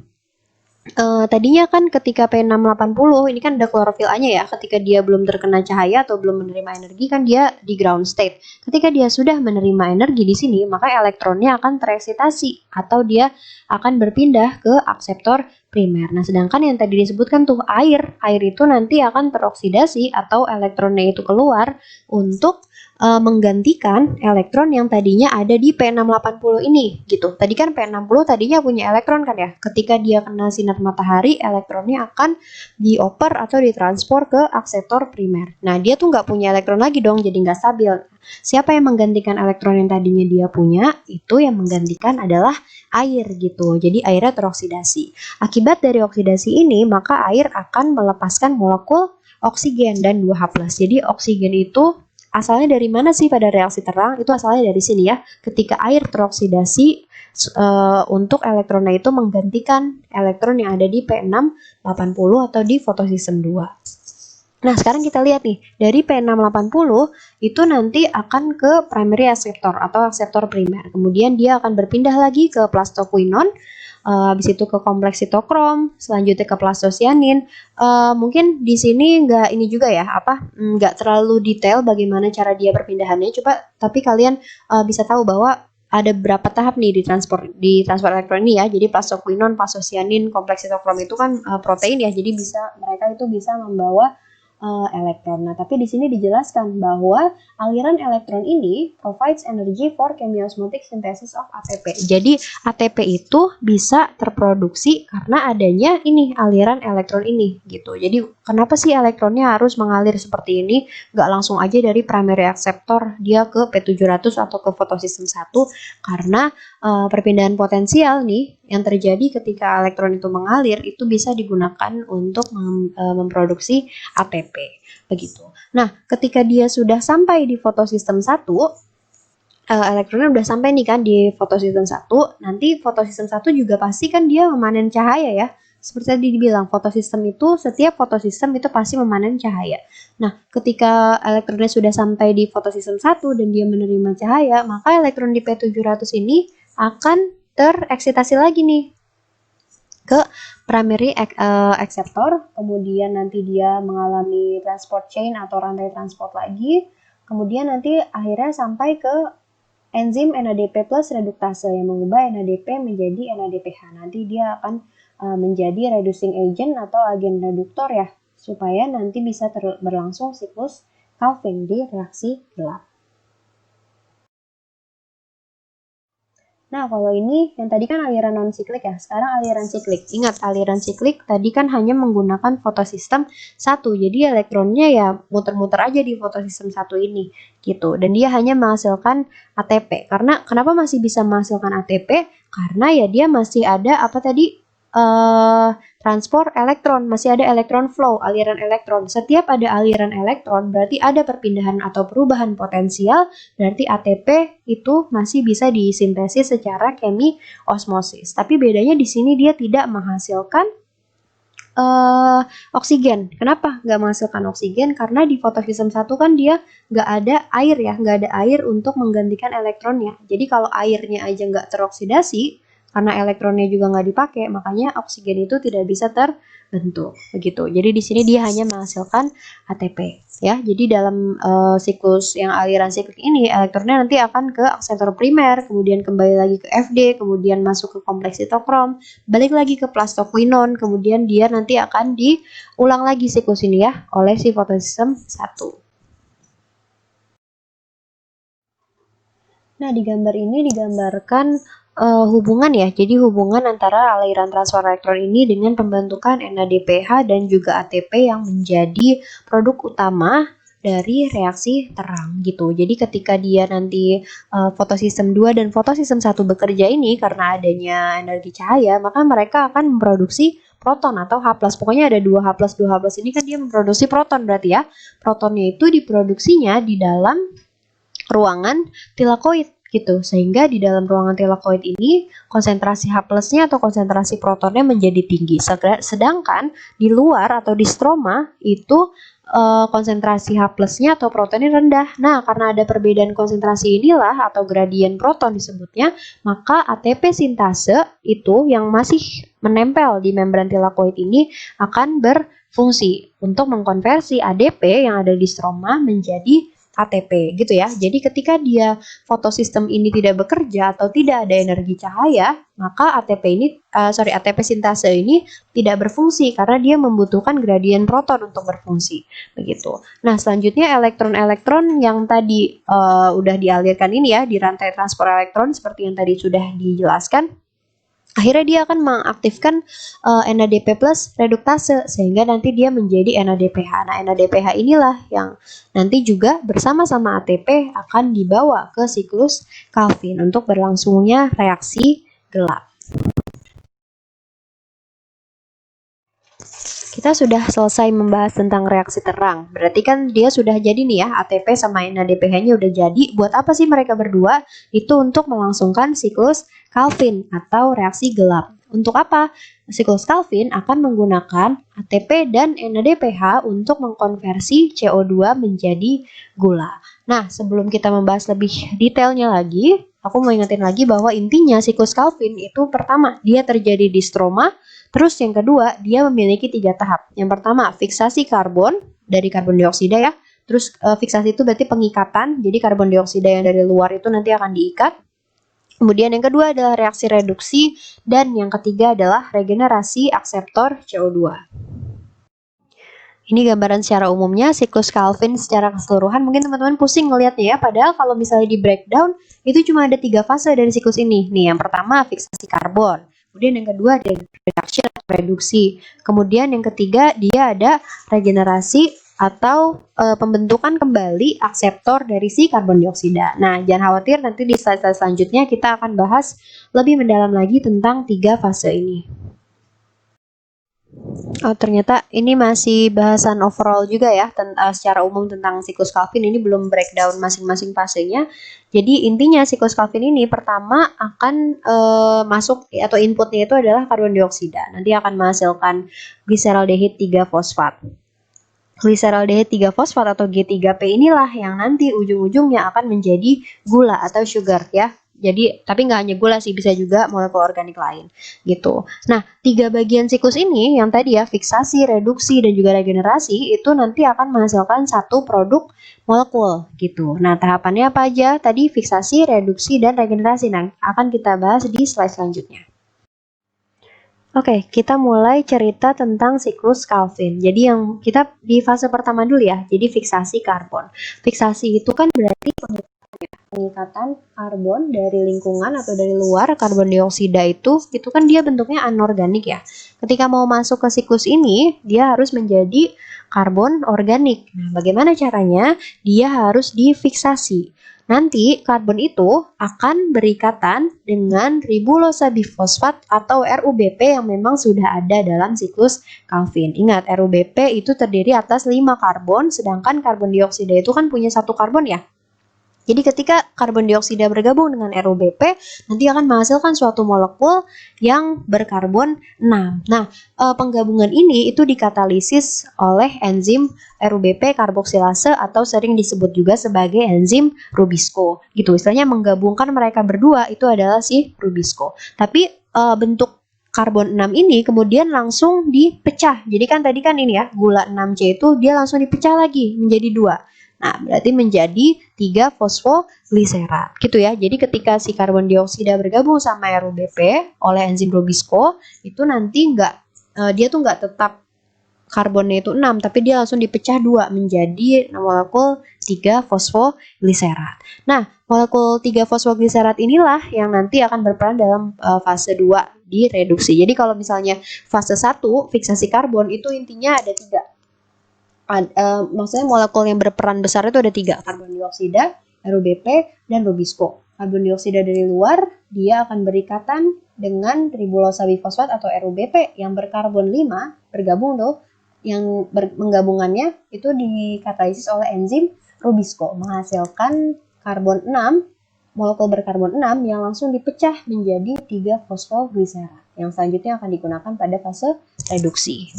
Tadinya kan ketika P680 ini kan ada klorofil A-nya ya, ketika dia belum terkena cahaya atau belum menerima energi kan dia di ground state. Ketika dia sudah menerima energi di sini, maka elektronnya akan tereksitasi atau dia akan berpindah ke akseptor primer. Nah, sedangkan yang tadi disebutkan tuh air itu nanti akan teroksidasi atau elektronnya itu keluar untuk menggantikan elektron yang tadinya ada di P680 ini gitu. Tadi kan P60 tadinya punya elektron kan ya. Ketika dia kena sinar matahari, elektronnya akan dioper atau ditransfer ke akseptor primer. Nah, dia tuh nggak punya elektron lagi dong, jadi nggak stabil. Siapa yang menggantikan elektron yang tadinya dia punya? Itu yang menggantikan adalah air gitu. Jadi airnya teroksidasi. Akibat dari oksidasi ini, maka air akan melepaskan molekul oksigen dan 2H+. Jadi oksigen itu asalnya dari mana sih pada reaksi terang? Itu asalnya dari sini ya. Ketika air teroksidasi untuk elektronnya itu menggantikan elektron yang ada di P680 atau di fotosistem 2. Nah, sekarang kita lihat nih, dari P680 itu nanti akan ke primary acceptor atau akseptor primer. Kemudian dia akan berpindah lagi ke plastoquinon, habis itu ke kompleks sitokrom, selanjutnya ke plastosianin. Mungkin di sini nggak ini juga ya, nggak terlalu detail bagaimana cara dia perpindahannya. Coba, tapi kalian bisa tahu bahwa ada berapa tahap nih di transfer elektron ini ya. Jadi plastoquinon, plastosianin, kompleks sitokrom itu kan protein ya. Jadi mereka itu bisa membawa elektron. Nah, tapi di sini dijelaskan bahwa aliran elektron ini provides energy for chemiosmotic synthesis of ATP. Jadi ATP itu bisa terproduksi karena adanya ini aliran elektron ini gitu. Jadi kenapa sih elektronnya harus mengalir seperti ini? Nggak langsung aja dari primary acceptor dia ke P700 atau ke fotosistem 1 karena perpindahan potensial nih yang terjadi ketika elektron itu mengalir itu bisa digunakan untuk memproduksi ATP begitu. Nah, ketika dia sudah sampai di fotosistem 1, elektronnya udah sampai nih kan di fotosistem 1, nanti fotosistem 1 juga pasti kan dia memanen cahaya ya. Seperti tadi dibilang, setiap fotosistem itu pasti memanen cahaya. Nah, ketika elektronnya sudah sampai di fotosistem 1 dan dia menerima cahaya, maka elektron di P700 ini akan tereksitasi lagi nih ke primary acceptor, kemudian nanti dia mengalami transport chain atau rantai transport lagi, kemudian nanti akhirnya sampai ke enzim NADP plus reduktase yang mengubah NADP menjadi NADPH. Nanti dia akan menjadi reducing agent atau agen reduktor ya, supaya nanti bisa berlangsung siklus Calvin di reaksi gelap. Nah, kalau ini yang tadi kan aliran non-siklik ya, sekarang aliran siklik. Ingat, aliran siklik tadi kan hanya menggunakan fotosistem 1, jadi elektronnya ya muter-muter aja di fotosistem 1 ini, gitu. Dan dia hanya menghasilkan ATP. Karena kenapa masih bisa menghasilkan ATP? Karena ya dia masih ada transport elektron, masih ada elektron flow, aliran elektron. Setiap ada aliran elektron berarti ada perpindahan atau perubahan potensial, berarti ATP itu masih bisa disintesis secara osmosis. Tapi bedanya di sini dia tidak menghasilkan oksigen. Kenapa nggak menghasilkan oksigen? Karena di fotosistem 1 kan dia nggak ada air ya, nggak ada air untuk menggantikan elektronnya. Jadi kalau airnya aja nggak teroksidasi, karena elektronnya juga nggak dipakai, makanya oksigen itu tidak bisa terbentuk begitu. Jadi di sini dia hanya menghasilkan ATP ya. Jadi dalam siklus yang aliran siklik ini elektronnya nanti akan ke akseptor primer, kemudian kembali lagi ke FD, kemudian masuk ke kompleks sitokrom, balik lagi ke plastoquinon, kemudian dia nanti akan diulang lagi siklus ini ya oleh si fotosistem 1. Nah, di gambar ini digambarkan hubungan ya, jadi hubungan antara aliran transfer elektron ini dengan pembentukan NADPH dan juga ATP yang menjadi produk utama dari reaksi terang gitu. Jadi ketika dia nanti fotosistem 2 dan fotosistem 1 bekerja ini karena adanya energi cahaya, maka mereka akan memproduksi proton atau H+. Pokoknya ada 2H+, 2H+ ini kan dia memproduksi proton berarti ya. Protonnya itu diproduksinya di dalam ruangan tilakoid gitu. Sehingga di dalam ruangan thylakoid ini konsentrasi H plusnya atau konsentrasi protonnya menjadi tinggi. Sedangkan di luar atau di stroma itu konsentrasi H plusnya atau protonnya rendah. Nah, karena ada perbedaan konsentrasi inilah atau gradien proton disebutnya, maka ATP sintase itu yang masih menempel di membran thylakoid ini akan berfungsi untuk mengkonversi ADP yang ada di stroma menjadi ATP gitu ya. Jadi ketika dia fotosistem ini tidak bekerja atau tidak ada energi cahaya, maka ATP sintase ini tidak berfungsi karena dia membutuhkan gradien proton untuk berfungsi begitu. Nah, selanjutnya elektron-elektron yang tadi udah dialirkan ini ya di rantai transport elektron seperti yang tadi sudah dijelaskan. Akhirnya dia akan mengaktifkan NADP plus reduktase sehingga nanti dia menjadi NADPH. Nah, NADPH inilah yang nanti juga bersama-sama ATP akan dibawa ke siklus Calvin untuk berlangsungnya reaksi gelap. Kita sudah selesai membahas tentang reaksi terang. Berarti kan dia sudah jadi nih ya, ATP sama NADPH-nya udah jadi. Buat apa sih mereka berdua? Itu untuk melangsungkan siklus Calvin atau reaksi gelap. Untuk apa? Siklus Calvin akan menggunakan ATP dan NADPH untuk mengkonversi CO2 menjadi gula. Nah, sebelum kita membahas lebih detailnya lagi, aku mau ingetin lagi bahwa intinya siklus Calvin itu pertama, dia terjadi di stroma. Terus yang kedua, dia memiliki 3 tahap. Yang pertama, fiksasi karbon dari karbon dioksida ya. Terus fiksasi itu berarti pengikatan. Jadi karbon dioksida yang dari luar itu nanti akan diikat. Kemudian yang kedua adalah reaksi reduksi. Dan yang ketiga adalah regenerasi akseptor CO2. Ini gambaran secara umumnya siklus Calvin secara keseluruhan. Mungkin teman-teman pusing ngelihatnya ya. Padahal kalau misalnya di breakdown, itu cuma ada 3 fase dari siklus ini. Nih, yang pertama fiksasi karbon. Kemudian yang kedua ada reduction atau reduksi. Kemudian yang ketiga dia ada regenerasi atau pembentukan kembali akseptor dari si karbon dioksida. Nah, jangan khawatir, nanti di slide-slide selanjutnya kita akan bahas lebih mendalam lagi tentang 3 fase ini. Oh, ternyata ini masih bahasan overall juga ya, secara umum tentang siklus Calvin. Ini belum breakdown masing-masing fasenya. Jadi intinya siklus Calvin ini pertama akan masuk atau inputnya itu adalah karbon dioksida. Nanti akan menghasilkan gliseraldehid 3 fosfat. Gliseraldehid 3 fosfat atau G3P inilah yang nanti ujung-ujungnya akan menjadi gula atau sugar ya. Jadi, tapi nggak hanya gula sih, bisa juga molekul organik lain, gitu. Nah, 3 bagian siklus ini, yang tadi ya, fiksasi, reduksi, dan juga regenerasi, itu nanti akan menghasilkan satu produk molekul, gitu. Nah, tahapannya apa aja? Tadi fiksasi, reduksi, dan regenerasi. Nah, akan kita bahas di slide selanjutnya. Oke, kita mulai cerita tentang siklus Calvin. Jadi yang kita di fase pertama dulu ya, jadi fiksasi karbon. Fiksasi itu kan berarti pengikatan karbon dari lingkungan atau dari luar karbon dioksida itu kan dia bentuknya anorganik ya. Ketika mau masuk ke siklus ini, dia harus menjadi karbon organik. Nah, bagaimana caranya? Dia harus difiksasi. Nanti karbon itu akan berikatan dengan ribulosa bifosfat atau RUBP yang memang sudah ada dalam siklus Calvin. Ingat, RUBP itu terdiri atas 5 karbon, sedangkan karbon dioksida itu kan punya 1 karbon ya. Jadi ketika karbon dioksida bergabung dengan RUBP, nanti akan menghasilkan suatu molekul yang berkarbon 6. Nah, penggabungan ini itu dikatalisis oleh enzim RUBP karboksilase atau sering disebut juga sebagai enzim Rubisco. Gitu, istilahnya menggabungkan mereka berdua itu adalah si Rubisco. Tapi bentuk karbon 6 ini kemudian langsung dipecah. Jadi kan tadi kan ini ya, gula 6C itu dia langsung dipecah lagi menjadi 2. Nah, berarti menjadi 3 fosfogliserat gitu ya. Jadi ketika si karbon dioksida bergabung sama RUBP oleh enzim Rubisco, itu nanti dia tuh nggak tetap karbonnya itu 6, tapi dia langsung dipecah 2 menjadi molekul 3 fosfogliserat. Nah, molekul 3 fosfogliserat inilah yang nanti akan berperan dalam fase 2 di reduksi. Jadi kalau misalnya fase 1 fiksasi karbon itu intinya ada 3. Maksudnya molekul yang berperan besar itu ada 3, karbon dioksida, RUBP, dan Rubisco. Karbon dioksida dari luar, dia akan berikatan dengan ribulosa bifosfat atau RUBP yang berkarbon 5, bergabung tuh, yang menggabungannya itu dikatalisis oleh enzim Rubisco, menghasilkan karbon 6 molekul berkarbon 6 yang langsung dipecah menjadi 3 fosfogliserat yang selanjutnya akan digunakan pada fase reduksi.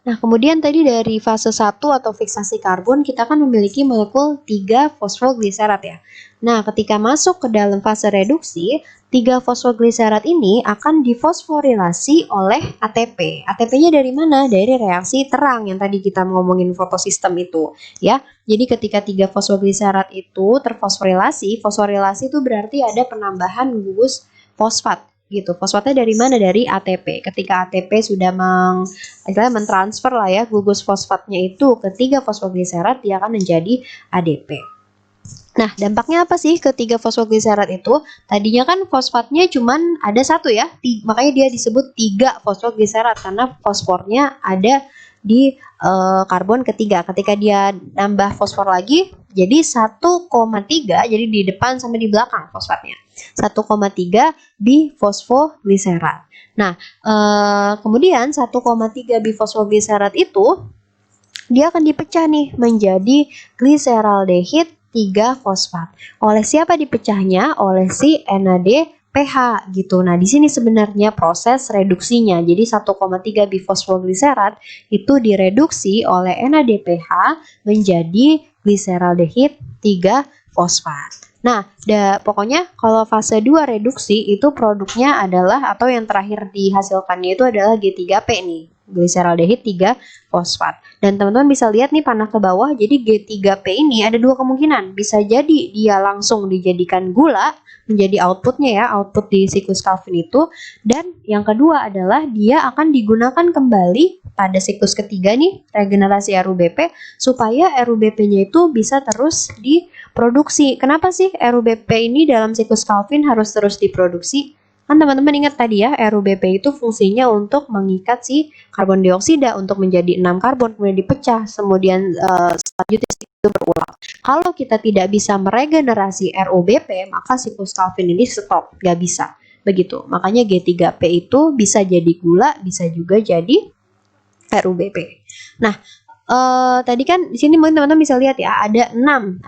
Nah, kemudian tadi dari fase 1 atau fiksasi karbon, kita kan memiliki molekul 3 fosfogliserat ya. Nah, ketika masuk ke dalam fase reduksi, 3 fosfogliserat ini akan difosforilasi oleh ATP. ATP-nya dari mana? Dari reaksi terang yang tadi kita ngomongin fotosistem itu, ya. Jadi ketika 3 fosfogliserat itu terfosforilasi, fosforilasi itu berarti ada penambahan gugus fosfat gitu. Fosfatnya dari mana? Dari ATP. Ketika ATP sudah mentransfer lah ya gugus fosfatnya itu ke 3 fosfogliserat, dia akan menjadi ADP. Nah, dampaknya apa sih ke 3 fosfogliserat itu? Tadinya kan fosfatnya cuman ada satu ya, makanya dia disebut 3 fosfogliserat karena fosfornya ada di karbon ketiga. Ketika dia nambah fosfor lagi, jadi 1,3, jadi di depan sama di belakang fosfatnya. 1,3 bifosfogliserat. Nah, kemudian 1,3 bifosfogliserat itu dia akan dipecah nih menjadi gliseraldehid 3 fosfat. Oleh siapa dipecahnya? Oleh si NADPH gitu. Nah, di sini sebenarnya proses reduksinya. Jadi 1,3 bifosfogliserat itu direduksi oleh NADPH menjadi gliseraldehid 3 fosfat. Nah, pokoknya kalau fase 2 reduksi itu produknya adalah, atau yang terakhir dihasilkannya itu adalah G3P nih, gliseraldehid 3 fosfat. Dan teman-teman bisa lihat nih panah ke bawah, jadi G3P ini ada dua kemungkinan. Bisa jadi dia langsung dijadikan gula, menjadi outputnya ya, output di siklus Calvin itu. Dan yang kedua adalah dia akan digunakan kembali pada siklus ketiga nih, regenerasi RUBP, supaya RUBP-nya itu bisa terus diproduksi. Kenapa sih RUBP ini dalam siklus Calvin harus terus diproduksi? Kan teman-teman ingat tadi ya, RUBP itu fungsinya untuk mengikat si karbon dioksida untuk menjadi 6 karbon, kemudian dipecah, kemudian selanjutnya itu berulang. Kalau kita tidak bisa meregenerasi RUBP, maka siklus Calvin ini stop, nggak bisa. Begitu, makanya G3P itu bisa jadi gula, bisa juga jadi RUBP. Nah, tadi kan di sini mungkin teman-teman bisa lihat ya, ada 6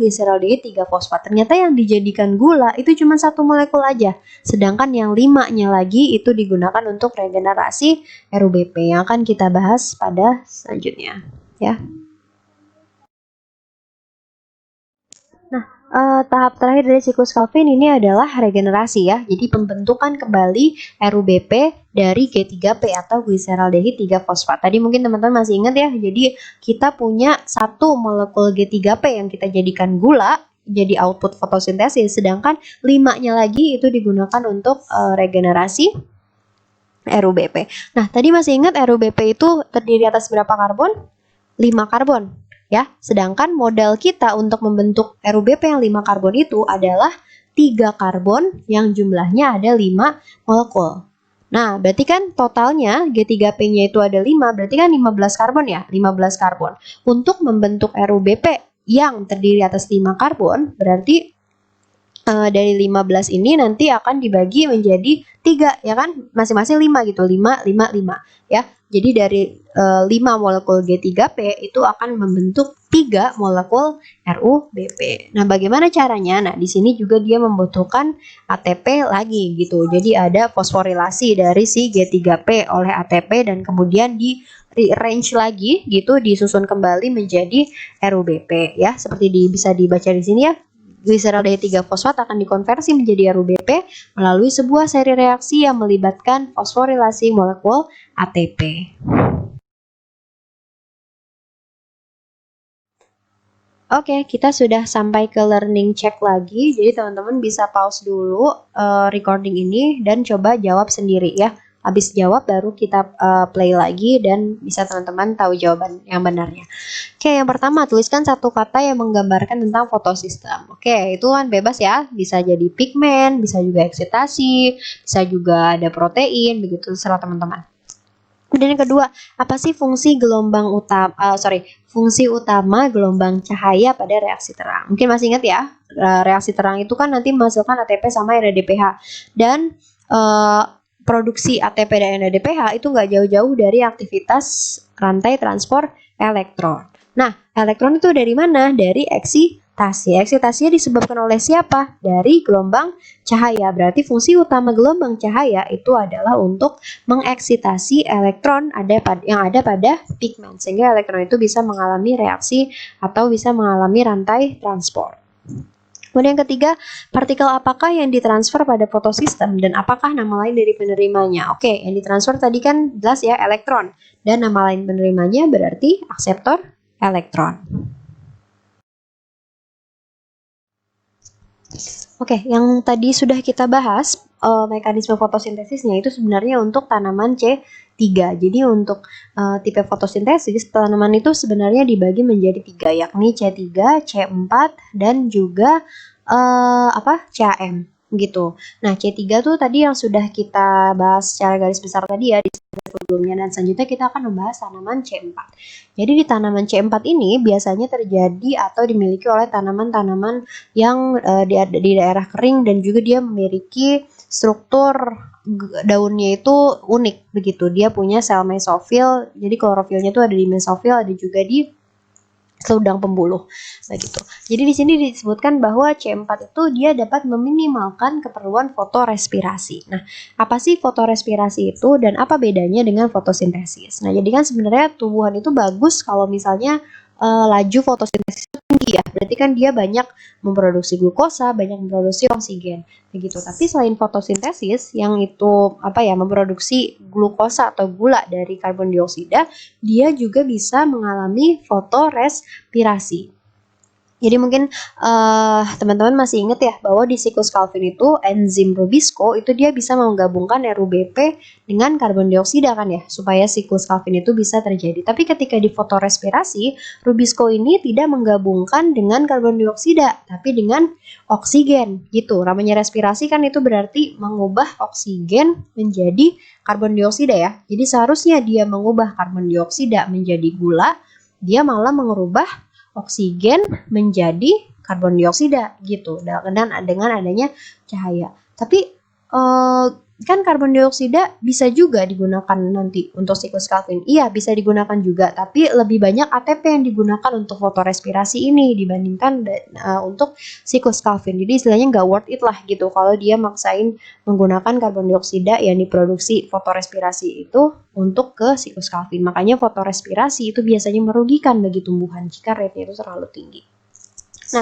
gliseraldehid 3 fosfat. Ternyata yang dijadikan gula itu cuma satu molekul aja. Sedangkan yang 5-nya lagi itu digunakan untuk regenerasi RUBP yang akan kita bahas pada selanjutnya, ya. Nah, tahap terakhir dari siklus Calvin ini adalah regenerasi ya. Jadi pembentukan kembali RUBP dari G3P atau gliseraldehid 3 fosfat. Tadi mungkin teman-teman masih ingat ya. Jadi kita punya satu molekul G3P yang kita jadikan gula jadi output fotosintesis, sedangkan 5-nya lagi itu digunakan untuk regenerasi RUBP. Nah, tadi masih ingat RUBP itu terdiri atas berapa karbon? 5 karbon. Ya, sedangkan modal kita untuk membentuk RUBP yang 5 karbon itu adalah 3 karbon yang jumlahnya ada 5 molekul. Nah, berarti kan totalnya G3P-nya itu ada 5, berarti kan 15 karbon ya, 15 karbon. Untuk membentuk RUBP yang terdiri atas 5 karbon, berarti dari 15 ini nanti akan dibagi menjadi 3 ya kan, masing-masing 5 gitu, 5, 5, 5 ya. Jadi dari 5 molekul G3P itu akan membentuk 3 molekul RUBP. Nah, bagaimana caranya? Nah, di sini juga dia membutuhkan ATP lagi gitu. Jadi ada fosforilasi dari si G3P oleh ATP dan kemudian di rearrange lagi gitu, disusun kembali menjadi RUBP ya. Seperti bisa dibaca di sini ya. Gliseraldehid 3 fosfat akan dikonversi menjadi RUBP melalui sebuah seri reaksi yang melibatkan fosforilasi molekul ATP. Oke, kita sudah sampai ke learning check lagi. Jadi teman-teman bisa pause dulu recording ini dan coba jawab sendiri ya. Habis jawab baru kita play lagi dan bisa teman-teman tahu jawaban yang benarnya. Oke, yang pertama tuliskan satu kata yang menggambarkan tentang fotosistem. Oke, itu kan bebas ya. Bisa jadi pigmen, bisa juga eksitasi, bisa juga ada protein, begitu terserah teman-teman. Kemudian yang kedua, apa sih fungsi fungsi utama gelombang cahaya pada reaksi terang? Mungkin masih ingat ya, reaksi terang itu kan nanti menghasilkan ATP sama NADPH. Dan produksi ATP dan NADPH itu nggak jauh-jauh dari aktivitas rantai transport elektron. Nah, elektron itu dari mana? Dari eksitasi. Eksitasinya disebabkan oleh siapa? Dari gelombang cahaya. Berarti fungsi utama gelombang cahaya itu adalah untuk mengeksitasi elektron yang ada pada pigmen, sehingga elektron itu bisa mengalami reaksi atau bisa mengalami rantai transport. Kemudian yang ketiga, partikel apakah yang ditransfer pada fotosistem dan apakah nama lain dari penerimanya? Oke, yang ditransfer tadi kan jelas ya elektron, dan nama lain penerimanya berarti akseptor elektron. Oke, yang tadi sudah kita bahas mekanisme fotosintesisnya itu sebenarnya untuk tanaman C3. Jadi untuk tipe fotosintesis tanaman itu sebenarnya dibagi menjadi 3, yakni C3, C4 dan juga CAM gitu. Nah, C3 tuh tadi yang sudah kita bahas secara garis besar tadi ya di sebelumnya, dan selanjutnya kita akan membahas tanaman C4. Jadi di tanaman C4 ini biasanya terjadi atau dimiliki oleh tanaman-tanaman yang di daerah kering, dan juga dia memiliki struktur daunnya itu unik begitu. Dia punya sel mesofil. Jadi klorofilnya itu ada di mesofil, ada juga di seludang pembuluh begitu. Jadi di sini disebutkan bahwa C4 itu dia dapat meminimalkan keperluan fotorespirasi. Nah, apa sih fotorespirasi itu dan apa bedanya dengan fotosintesis? Nah, jadi kan sebenarnya tumbuhan itu bagus kalau misalnya laju fotosintesis itu tinggi ya. Berarti kan dia banyak memproduksi glukosa, banyak memproduksi oksigen begitu. Tapi selain fotosintesis yang itu memproduksi glukosa atau gula dari karbon dioksida, dia juga bisa mengalami fotorespirasi. Jadi mungkin teman-teman masih ingat ya bahwa di siklus Calvin itu enzim rubisco itu dia bisa menggabungkan RuBP dengan karbon dioksida kan ya, supaya siklus Calvin itu bisa terjadi. Tapi ketika di fotorespirasi, rubisco ini tidak menggabungkan dengan karbon dioksida, tapi dengan oksigen gitu. Namanya respirasi kan itu berarti mengubah oksigen menjadi karbon dioksida ya. Jadi seharusnya dia mengubah karbon dioksida menjadi gula, dia malah mengubah oksigen menjadi karbon dioksida gitu dengan adanya cahaya. Tapi kan karbon dioksida bisa juga digunakan nanti untuk siklus Calvin. Iya, bisa digunakan juga, tapi lebih banyak ATP yang digunakan untuk fotorespirasi ini dibandingkan untuk siklus Calvin. Jadi istilahnya nggak worth it lah gitu kalau dia maksain menggunakan karbon dioksida yang diproduksi fotorespirasi itu untuk ke siklus Calvin. Makanya fotorespirasi itu biasanya merugikan bagi tumbuhan jika rate-nya itu terlalu tinggi. Nah,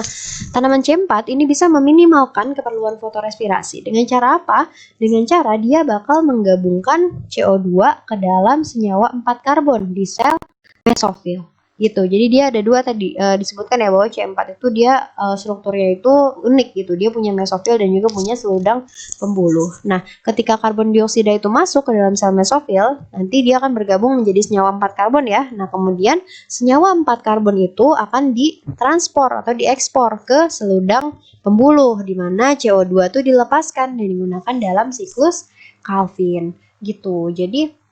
tanaman C4 ini bisa meminimalkan keperluan fotorespirasi. Dengan cara apa? Dengan cara dia bakal menggabungkan CO2 ke dalam senyawa 4 karbon di sel mesofil. Gitu. Jadi dia ada dua tadi disebutkan ya bahwa C4 itu dia strukturnya itu unik gitu. Dia punya mesofil dan juga punya seludang pembuluh. Nah, ketika karbon dioksida itu masuk ke dalam sel mesofil, nanti dia akan bergabung menjadi senyawa 4 karbon ya. Nah, kemudian senyawa 4 karbon itu akan ditranspor atau diekspor ke seludang pembuluh, di mana CO2 itu dilepaskan dan digunakan dalam siklus Calvin gitu. Jadi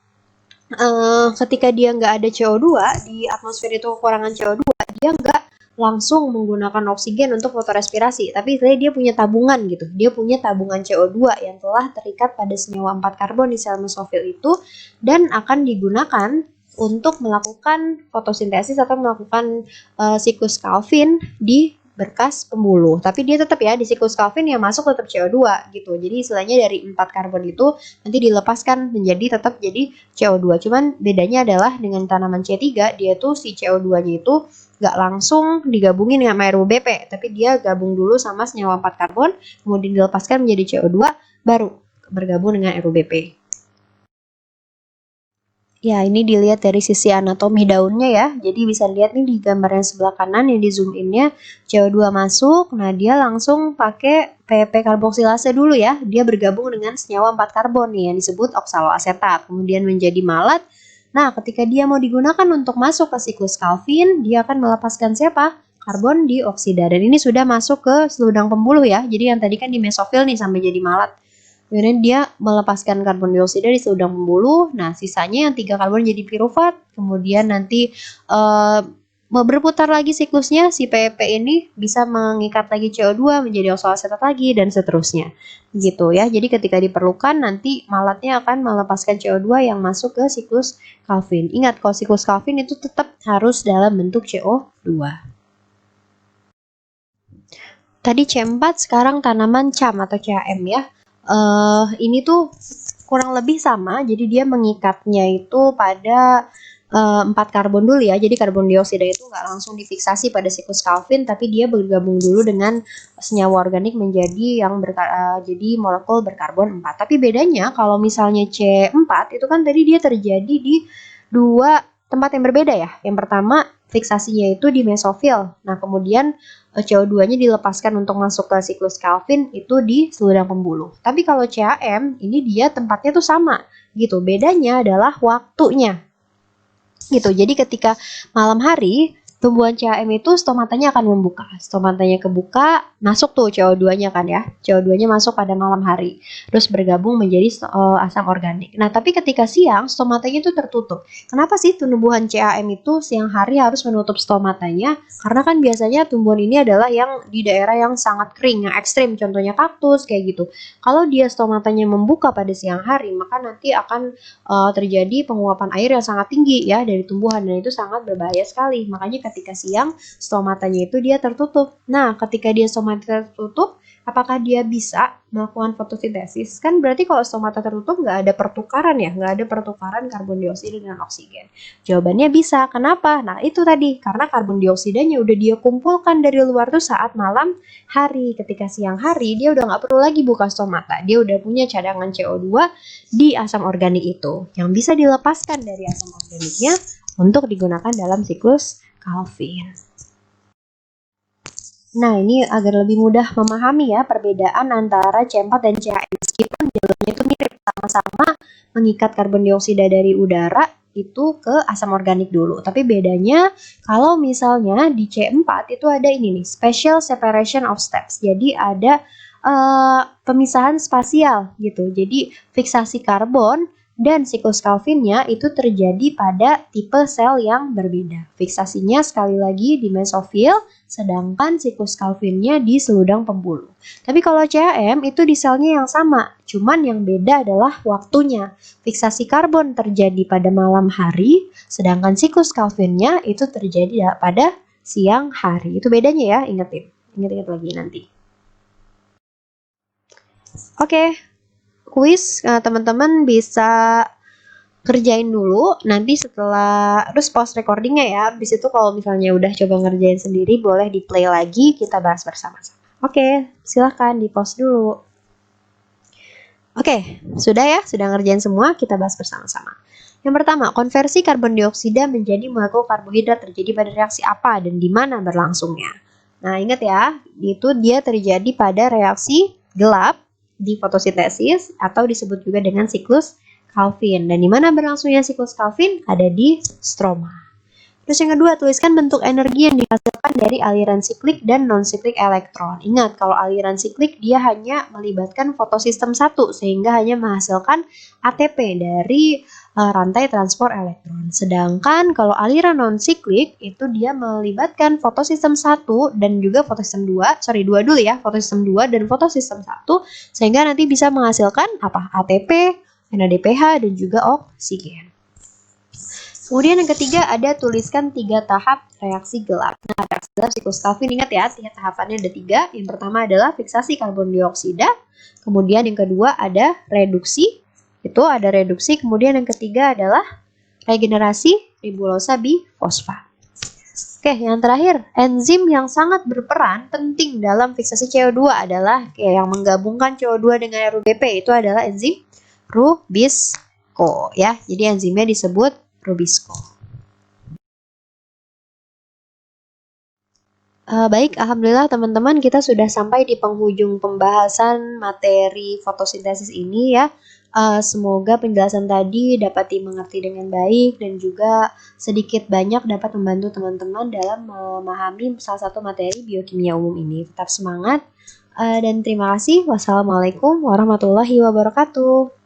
ketika dia nggak ada CO2 di atmosfer itu, kekurangan CO2, dia nggak langsung menggunakan oksigen untuk fotorespirasi, tapi dia punya tabungan gitu. Dia punya tabungan CO2 yang telah terikat pada senyawa 4 karbon di sel mesofil itu dan akan digunakan untuk melakukan fotosintesis atau melakukan siklus Calvin di berkas pembuluh. Tapi dia tetap ya di siklus Calvin yang masuk tetap CO2 gitu. Jadi istilahnya dari 4 karbon itu nanti dilepaskan menjadi tetap jadi CO2. Cuman bedanya adalah dengan tanaman C3, dia tuh si CO2-nya itu nggak langsung digabungin dengan RuBP, tapi dia gabung dulu sama senyawa 4 karbon, kemudian dilepaskan menjadi CO2, baru bergabung dengan RuBP. Ya, ini dilihat dari sisi anatomi daunnya ya. Jadi bisa lihat nih di gambar yang sebelah kanan yang di zoom innya CO2 masuk. Nah, dia langsung pakai PP karboksilase dulu ya. Dia bergabung dengan senyawa 4 karbon nih yang disebut oksaloasetat. Kemudian menjadi malat. Nah, ketika dia mau digunakan untuk masuk ke siklus Calvin, dia akan melepaskan siapa? Karbon dioksida. Dan ini sudah masuk ke seludang pembuluh ya. Jadi yang tadi kan di mesofil nih sampai jadi malat. Kemudian dia melepaskan karbon dioksida di seludang pembuluh. Nah, sisanya yang 3 karbon jadi pirufat. Kemudian nanti berputar lagi siklusnya, si PP ini bisa mengikat lagi CO2 menjadi oksaloasetat lagi dan seterusnya. Gitu ya. Jadi ketika diperlukan nanti malatnya akan melepaskan CO2 yang masuk ke siklus Calvin. Ingat kalau siklus Calvin itu tetap harus dalam bentuk CO2. Tadi C4, sekarang tanaman CAM atau CAM ya. Ini tuh kurang lebih sama, jadi dia mengikatnya itu pada 4 karbon dulu ya. Jadi karbon dioksida itu nggak langsung difiksasi pada siklus Calvin, tapi dia bergabung dulu dengan senyawa organik menjadi jadi molekul berkarbon 4. Tapi bedanya kalau misalnya C4 itu kan tadi dia terjadi di dua tempat yang berbeda ya. Yang pertama fiksasinya itu di mesofil. Nah, kemudian CO2-nya dilepaskan untuk masuk ke siklus Calvin itu di seludang pembuluh. Tapi kalau CAM ini dia tempatnya tuh sama gitu. Bedanya adalah waktunya. Gitu. Jadi ketika malam hari tumbuhan CAM itu stomatanya akan membuka. Stomatanya kebuka, masuk tuh CO2-nya kan ya. CO2-nya masuk pada malam hari. Terus bergabung menjadi asam organik. Nah, tapi ketika siang stomatanya itu tertutup. Kenapa sih tumbuhan CAM itu siang hari harus menutup stomatanya? Karena kan biasanya tumbuhan ini adalah yang di daerah yang sangat kering, yang ekstrim. Contohnya kaktus kayak gitu. Kalau dia stomatanya membuka pada siang hari, maka nanti akan terjadi penguapan air yang sangat tinggi ya dari tumbuhan, dan itu sangat berbahaya sekali. Makanya ketika siang stomatanya itu dia tertutup. Nah, ketika dia stomata tertutup, apakah dia bisa melakukan fotosintesis? Kan berarti kalau stomata tertutup nggak ada pertukaran ya, nggak ada pertukaran karbon dioksida dengan oksigen. Jawabannya bisa. Kenapa? Nah, itu tadi karena karbon dioksidanya udah dia kumpulkan dari luar tuh saat malam hari. Ketika siang hari dia udah nggak perlu lagi buka stomata, dia udah punya cadangan CO2 di asam organik itu yang bisa dilepaskan dari asam organiknya untuk digunakan dalam siklus Calvin. Nah, ini agar lebih mudah memahami ya perbedaan antara C4 dan CH4 meskipun jalurnya itu mirip, sama-sama mengikat karbon dioksida dari udara itu ke asam organik dulu. Tapi bedanya kalau misalnya di C4 itu ada ini nih, special separation of steps. Jadi ada pemisahan spasial gitu. Jadi fiksasi karbon dan siklus Calvinnya itu terjadi pada tipe sel yang berbeda. Fiksasinya sekali lagi di mesofil, sedangkan siklus Calvinnya di seludang pembuluh. Tapi kalau CAM itu di selnya yang sama, cuman yang beda adalah waktunya. Fiksasi karbon terjadi pada malam hari, sedangkan siklus Calvinnya itu terjadi pada siang hari. Itu bedanya ya, ingat-ingat lagi nanti. Oke, kuis teman-teman bisa kerjain dulu, nanti setelah terus post recordingnya ya. Habis itu kalau misalnya udah coba ngerjain sendiri boleh di play lagi, kita bahas bersama-sama. Oke, silahkan di post dulu. Oke, sudah ya, sudah ngerjain semua, kita bahas bersama-sama. Yang pertama, konversi karbon dioksida menjadi molekul karbohidrat terjadi pada reaksi apa dan di mana berlangsungnya. Nah, ingat ya, itu dia terjadi pada reaksi gelap di fotosintesis atau disebut juga dengan siklus Calvin. Dan di mana berlangsungnya siklus Calvin? Ada di stroma. Terus yang kedua, tuliskan bentuk energi yang dihasilkan dari aliran siklik dan non-siklik elektron. Ingat, kalau aliran siklik dia hanya melibatkan fotosistem 1, sehingga hanya menghasilkan ATP dari rantai transport elektron. Sedangkan kalau aliran non-siklik itu dia melibatkan fotosistem 1 dan juga fotosistem 2, dua dulu ya, fotosistem 2 dan fotosistem 1, sehingga nanti bisa menghasilkan apa? ATP, NADPH, dan juga oksigen. Kemudian yang ketiga ada tuliskan 3 tahap reaksi gelap. Nah, reaksi gelap siklus Calvin, ingat ya, tahapannya ada 3. Yang pertama adalah fiksasi karbon dioksida. Kemudian yang kedua ada reduksi. Itu ada reduksi. Kemudian yang ketiga adalah regenerasi ribulosa bifosfat. Oke, yang terakhir, enzim yang sangat berperan penting dalam fiksasi CO2 adalah yang menggabungkan CO2 dengan RUBP, itu adalah enzim Rubisco ya. Jadi enzimnya disebut Rubisco. Baik, alhamdulillah teman-teman, kita sudah sampai di penghujung pembahasan materi fotosintesis ini ya. Semoga penjelasan tadi dapat dimengerti dengan baik dan juga sedikit banyak dapat membantu teman-teman dalam memahami salah satu materi biokimia umum ini. Tetap semangat dan terima kasih. Wassalamualaikum warahmatullahi wabarakatuh.